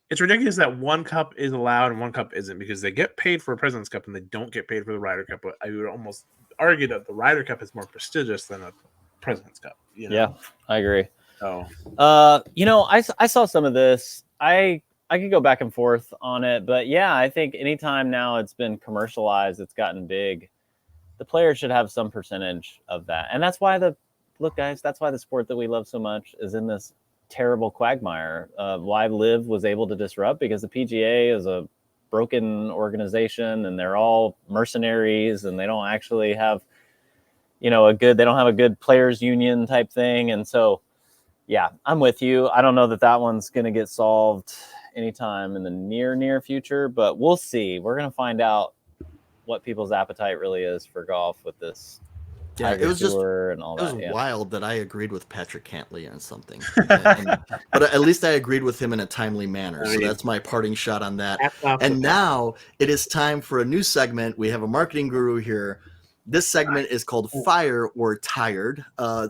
It's ridiculous that one cup is allowed and one cup isn't, because they get paid for a President's Cup and they don't get paid for the Ryder Cup. But I would almost argue that the Ryder Cup is more prestigious than a President's Cup. Yeah, I agree. So, I saw some of this. I I could go back and forth on it, but yeah, I think anytime now it's been commercialized, it's gotten big, the players should have some percentage of that. And that's why that's why the sport that we love so much is in this terrible quagmire. Why Live was able to disrupt, because the PGA is a broken organization and they're all mercenaries and they don't actually have, they don't have a good players union type thing. And so, yeah, I'm with you. I don't know that one's going to get solved anytime in the near future, but we'll see. We're going to find out what people's appetite really is for golf with this. Yeah, Tiger it was Tour and all it was that. wild that I agreed with Patrick Cantley on something, but at least I agreed with him in a timely manner. So that's my parting shot on that. And now it is time for a new segment. We have a marketing guru here. This segment is called Fire or Tired.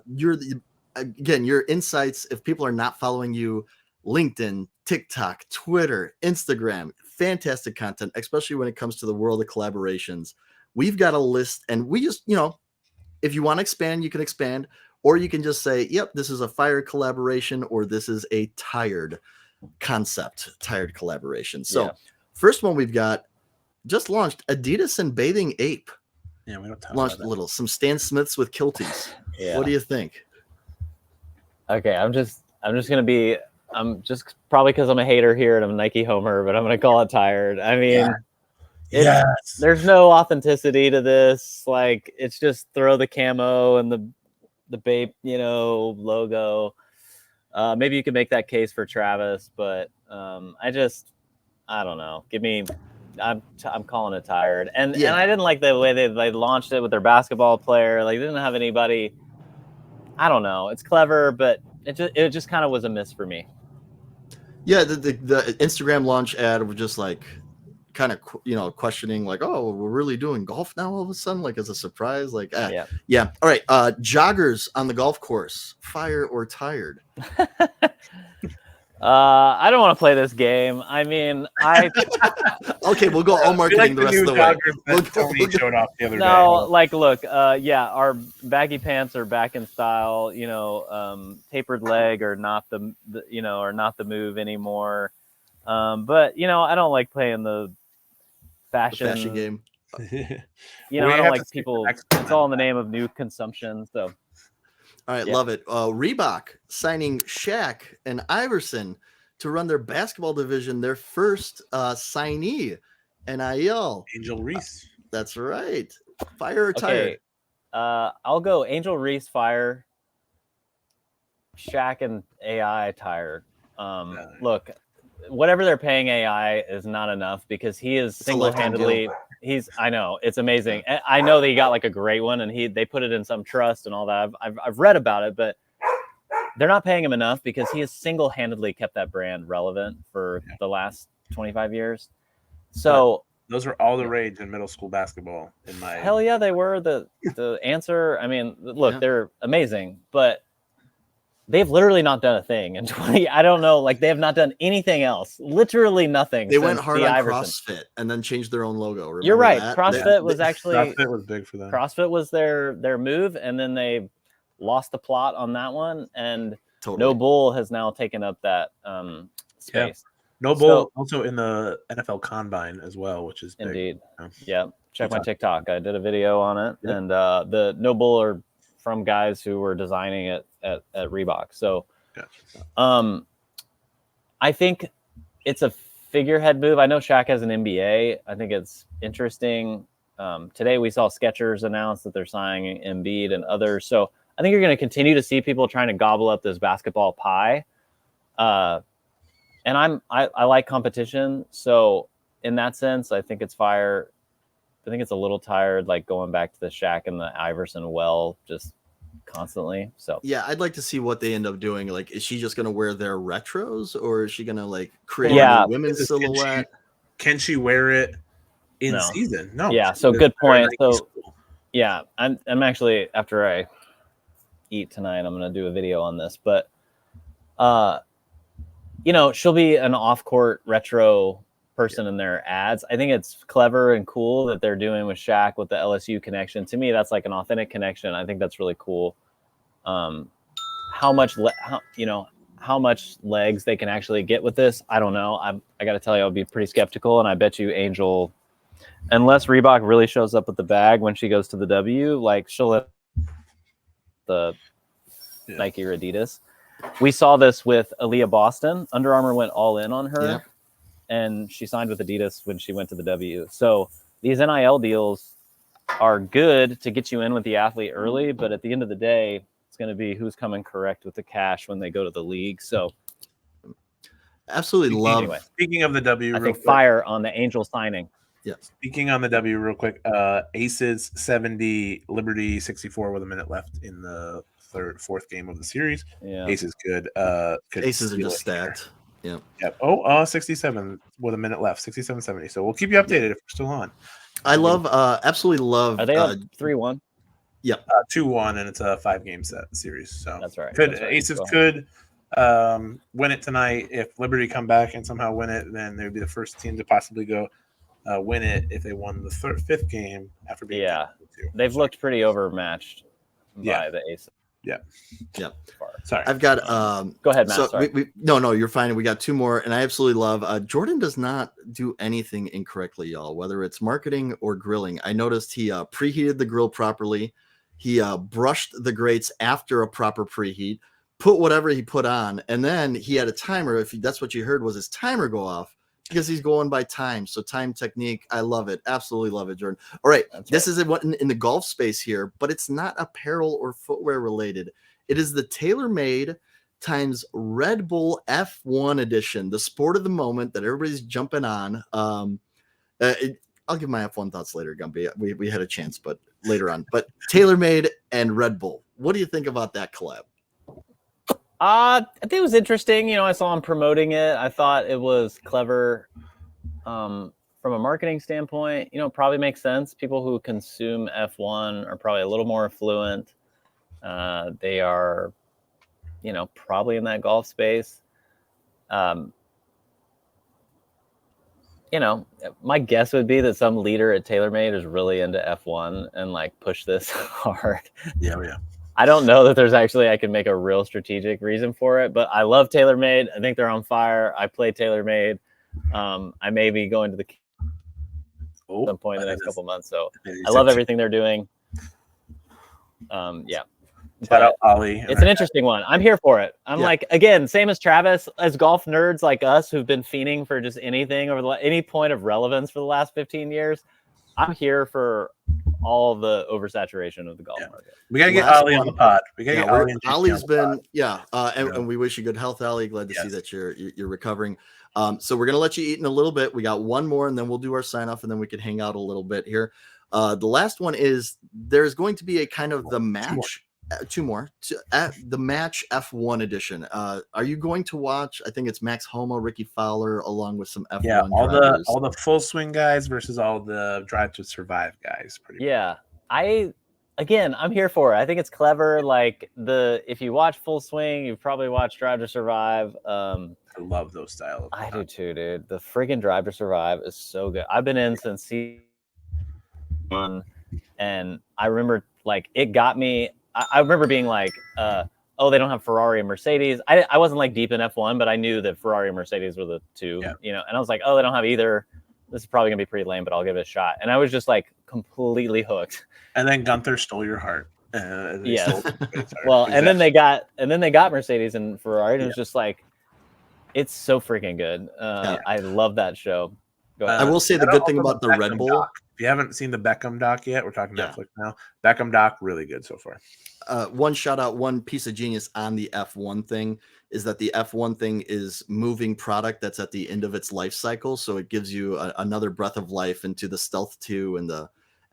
Your insights. If people are not following you, LinkedIn, TikTok, Twitter, Instagram, fantastic content, especially when it comes to the world of collaborations. We've got a list, and we just, if you want to expand, you can expand, or you can just say, yep, this is a fire collaboration, or this is a tired concept, tired collaboration. So first one we've got just launched, Adidas and Bathing Ape. Yeah, we don't talk launched about a little, some Stan Smiths with kilties. Yeah. What do you think? Okay, I'm just probably because I'm a hater here and I'm a Nike homer, but I'm going to call it tired. I mean, there's no authenticity to this. Like, it's just throw the camo and the Bape, logo. Maybe you could make that case for Travis, but I don't know. I'm calling it tired. And I didn't like the way they launched it with their basketball player. Like, they didn't have anybody. I don't know. It's clever, but it just kind of was a miss for me. Yeah, the Instagram launch ad was just like kind of questioning, like, oh, we're really doing golf now all of a sudden, like as a surprise, like yeah. All right, joggers on the golf course, fire or tired? I don't want to play this game. I mean, okay, we'll go all marketing the rest of the way. Tony showed off the other day. Like, look, our baggy pants are back in style. Tapered leg are not the move anymore. But I don't like playing the fashion game. I don't like people. It's all in the name of new consumption. So. All right, love it. Reebok signing Shaq and Iverson to run their basketball division, their first signee, NIL. Angel Reese. That's right. Fire or tired? I'll go Angel Reese, fire. Shaq and AI, tired. Look, whatever they're paying AI is not enough, because he is single-handedly... I know, it's amazing. I know that he got like a great one, and they put it in some trust and all that. I've read about it, but they're not paying him enough, because he has single-handedly kept that brand relevant for the last 25 years. So those were all the rage in middle school basketball. Hell yeah, they were the answer. I mean, look, they're amazing, but they've literally not done a thing in 20. I don't know. Like, they have not done anything else. Literally nothing. They went hard on CrossFit and then changed their own logo. Remember You're right. that? CrossFit was big for them. CrossFit was their move, and then they lost the plot on that one. And No Bull has now taken up that space. Yeah. No Bull also in the NFL Combine as well, which is big. Indeed. Yeah. Check my TikTok. I did a video on it, and the No Bull are from guys who were designing it at Reebok. So I think it's a figurehead move. I know Shaq has an MBA. I think it's interesting. Today we saw Skechers announce that they're signing Embiid and others. So I think you're going to continue to see people trying to gobble up this basketball pie. And I like competition. So in that sense, I think it's fire. I think it's a little tired, like going back to the Shaq and the Iverson just constantly. So yeah, I'd like to see what they end up doing. Like, is she just going to wear their retros, or is she going to like create a women's silhouette? Can she wear it in season? No. Yeah. So good point. So yeah, I'm actually, after I eat tonight, I'm going to do a video on this, but she'll be an off-court retro person in their ads. I think it's clever and cool that they're doing with Shaq with the LSU connection. To me, that's like an authentic connection. I think that's really cool. How how much legs they can actually get with this, I don't know. I got to tell you, I'll be pretty skeptical, and I bet you Angel, unless Reebok really shows up with the bag when she goes to the W, like she'll let the Nike or Adidas. We saw this with Aaliyah Boston. Under Armour went all in on her, and she signed with Adidas when she went to the W. So these NIL deals are good to get you in with the athlete early, but at the end of the day, it's going to be who's coming correct with the cash when they go to the league. So absolutely love. Anyway, Speaking of the W, I real think quick, fire on the Angel signing. Yeah. Speaking on the W real quick, Aces 70, Liberty 64 with a minute left in the fourth game of the series. Yeah. Aces could Aces are steal just it here. stacked. Yeah. Yep. 67 with a minute left, 67-70. So we'll keep you updated if we're still on. I love, absolutely love. Are they up 3-1? 2-1, and it's a 5-game series. So That's right. Aces could win it tonight. If Liberty come back and somehow win it, then they would be the first team to possibly go win it if they won the fifth game after being they've looked pretty overmatched by the Aces. Yeah. Sorry. I've got go ahead, Matt. So sorry. no, you're fine. We got two more, and I absolutely love Jordan does not do anything incorrectly, y'all, whether it's marketing or grilling. I noticed he preheated the grill properly. He brushed the grates after a proper preheat, put whatever he put on, and then he had a timer. If that's what you heard, was his timer go off because he's going by time. So time technique, I love it. Absolutely love it, Jordan. All right, this is in the golf space here, but it's not apparel or footwear related. It is the TaylorMade times Red Bull F1 edition, the sport of the moment that everybody's jumping on. I'll give my F1 thoughts later, Gumby. We had a chance, but later on. But TaylorMade and Red Bull. What do you think about that collab? I think it was interesting. I saw him promoting it. I thought it was clever from a marketing standpoint. Probably makes sense. People who consume F1 are probably a little more affluent. They are, probably in that golf space. My guess would be that some leader at TaylorMade is really into F1 and push this hard. Yeah. I don't know that there's actually, I can make a real strategic reason for it, but I love TaylorMade. I think they're on fire. I play TaylorMade. I may be going to the at some point in the next couple months. So I love everything they're doing. Shout out Ollie. It's an interesting one. I'm here for it. I'm again, same as Travis, as golf nerds like us who've been fiending for just anything over any point of relevance for the last 15 years. I'm here for all the oversaturation of the golf market. We gotta get Ollie on the pod. We gotta get Ollie. Ollie's been and we wish you good health, Ollie. Glad to see that you're recovering. So we're gonna let you eat in a little bit. We got one more, and then we'll do our sign off, and then we can hang out a little bit here. The last one is there's going to be a kind of the match. Two more. The match F1 edition. Are you going to watch? I think it's Max Homa, Ricky Fowler, along with some F1 drivers. all the full swing guys versus all the Drive to Survive guys. I'm here for it. I think it's clever. If you watch Full Swing, you've probably watched Drive to Survive. I love those styles. I do too, dude. The friggin' Drive to Survive is so good. I've been in since season 1, and I remember it got me. I remember being they don't have Ferrari and Mercedes. I wasn't deep in F1, but I knew that Ferrari and Mercedes were the two, and I was like, oh, they don't have either. This is probably gonna be pretty lame, but I'll give it a shot. And I was just completely hooked. And then Gunther stole your heart. Yeah. Well, and then they got Mercedes and Ferrari, and it was just it's so freaking good. I love that show. I will say the good thing about the Red Bull. If you haven't seen the Beckham doc yet, we're talking Netflix now. Beckham doc, really good so far. One shout out, one piece of genius on the F1 thing is that the F1 thing is moving product that's at the end of its life cycle, so it gives you another breath of life into the Stealth 2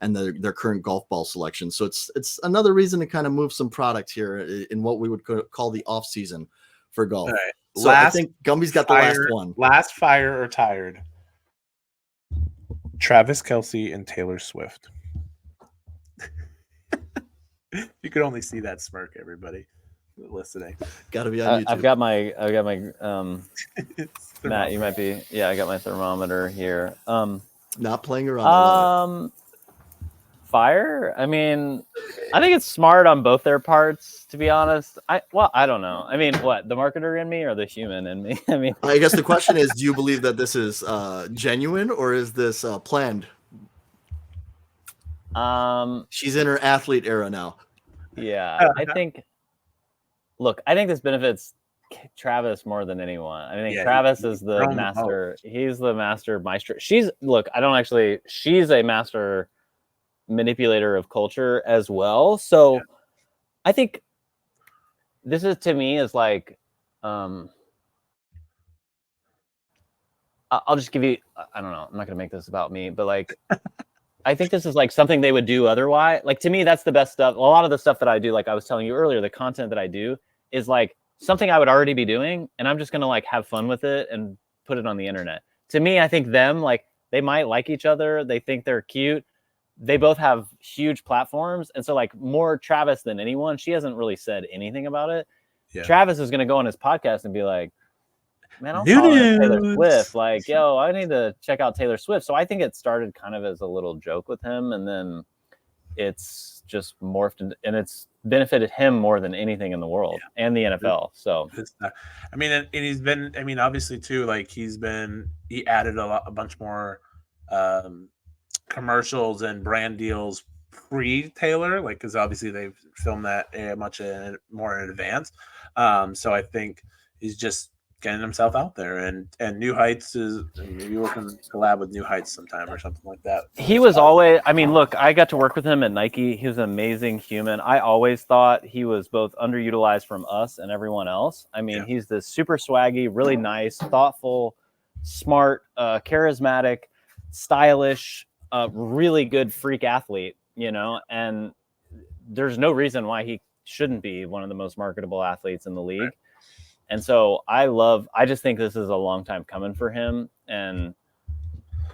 and their current golf ball selection. So it's another reason to kind of move some product here in what we would call the off season for golf. All right. So I think Gumby's got the last one. Last fire or tired. Travis Kelce and Taylor Swift. You could only see that smirk, everybody listening. Gotta be on YouTube. I've got my Matt, you might be I got my thermometer here. Not playing around. fire. I mean, I think it's smart on both their parts, to be honest. I don't know. I mean, what, the marketer in me or the human in me? I mean, I guess the question is, do you believe that this is genuine or is this planned? She's in her athlete era now. Yeah, I think this benefits Travis more than anyone. I think Travis is the master. He's the master maestro. She's a master manipulator of culture as well. So I think this is, to me, is like, I'll just give you, I don't know, I'm not going to make this about me, but like, I think this is like something they would do otherwise. Like, to me, that's the best stuff. A lot of the stuff that I do, like I was telling you earlier, the content that I do is like something I would already be doing, and I'm just going to like have fun with it and put it on the internet. To me, I think them, like, they might like each other. They think they're cute. They both have huge platforms. And so, like, more Travis than anyone, she hasn't really said anything about it. Yeah. Travis is going to go on his podcast and be like, man, I'm following Taylor Swift. Like, yo, I need to check out Taylor Swift. So I think it started kind of as a little joke with him, and then it's just morphed and it's benefited him more than anything in the world and the NFL. So, I mean, and he's been, I mean, obviously too, like he added a bunch more commercials and brand deals pre-Taylor, like, because obviously they've filmed that much more in advance. So I think he's just getting himself out there, and New Heights is, maybe we can collab with New Heights sometime or something like that. He was always, I mean, look, I got to work with him at Nike. He was an amazing human. I always thought he was both underutilized from us and everyone else. I mean, he's this super swaggy, really nice, thoughtful, smart, charismatic, stylish, really good freak athlete, you know, and there's no reason why he shouldn't be one of the most marketable athletes in the league. Right. And so I just think this is a long time coming for him, and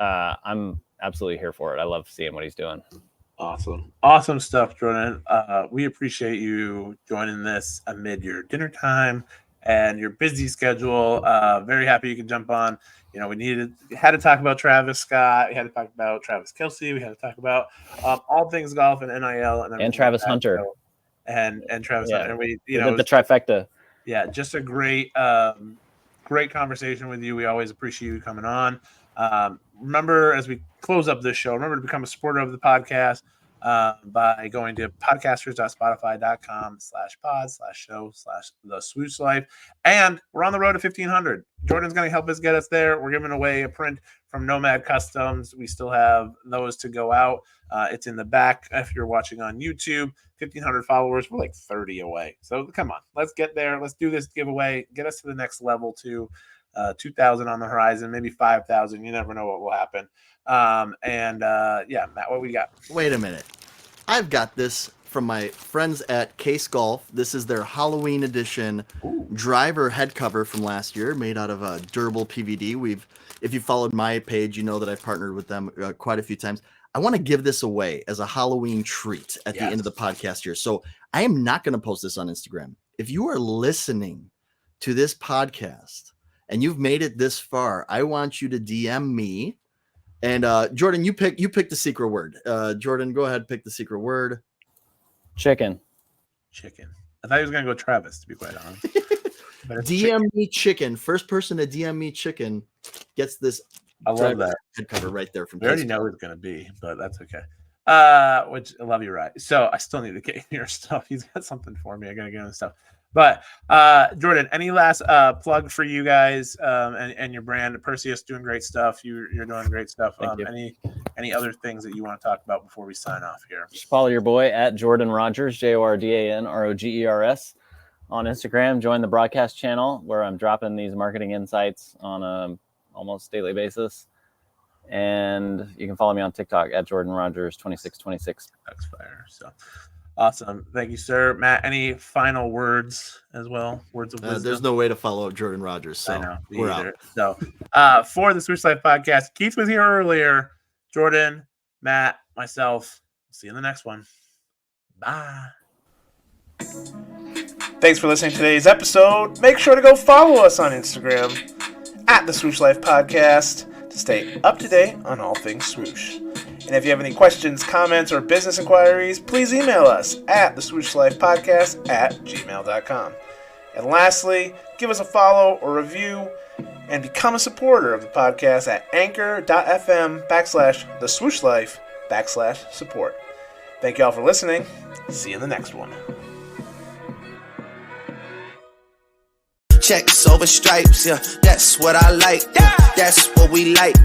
I'm absolutely here for it. I love seeing what he's doing. Awesome stuff, Jordan. We appreciate you joining this amid your dinner time and your busy schedule. Very happy you could jump on. You know, we had to talk about Travis Scott. We had to talk about Travis Kelce. We had to talk about all things golf and NIL and Travis Hunter. So, and Travis Hunter. And we, the trifecta. Yeah, just a great conversation with you. We always appreciate you coming on. Remember, as we close up this show, remember to become a supporter of the podcast by going to podcasters.spotify.com/pod/show/the Swoosh Life. And we're on the road to 1,500. Jordan's going to help us get us there. We're giving away a print from Nomad Customs. We still have those to go out. It's in the back if you're watching on YouTube. 1,500 followers. We're like 30 away. So come on, let's get there. Let's do this giveaway. Get us to the next level to 2,000 on the horizon, maybe 5,000. You never know what will happen. Matt, what we got? Wait a minute. I've got this from my friends at Case Golf. This is their Halloween edition driver head cover from last year, made out of durable PVD. If you followed my page, you know that I've partnered with them quite a few times. I want to give this away as a Halloween treat at the end of the podcast here. So I am not going to post this on Instagram. If you are listening to this podcast and you've made it this far, I want you to DM me. And Jordan, you pick the secret word. Jordan, go ahead, pick the secret word. Chicken. I thought he was going to go Travis, to be quite honest. DM me chicken. First person to DM me chicken gets this. I love that head cover right there from. We already know who it's going to be, but that's okay. Which I love you, right? So I still need to get your stuff. He's got something for me. I got to get him stuff. But Jordan, any last plug for you guys and your brand? Perseus doing great stuff. You're doing great stuff. Any other things that you want to talk about before we sign off here? Just follow your boy at Jordan Rogers, JordanRogers on Instagram. Join the broadcast channel where I'm dropping these marketing insights on a almost daily basis. And you can follow me on TikTok at Jordan Rogers 2626. That's fire. So awesome. Thank you, sir. Matt, any final words as well? Words of wisdom? There's no way to follow up Jordan Rogers. So I know, we're out. So for the Swoosh Life Podcast, Keith was here earlier. Jordan, Matt, myself. See you in the next one. Bye. Thanks for listening to today's episode. Make sure to go follow us on Instagram at the Swoosh Life Podcast to stay up to date on all things swoosh. And if you have any questions, comments, or business inquiries, please email us at the Swoosh Life Podcast at gmail.com. And lastly, give us a follow or review and become a supporter of the podcast at anchor.fm/the Swoosh Life /support. Thank you all for listening. See you in the next one. Checks over stripes, yeah, that's what I like. Yeah, that's what we like.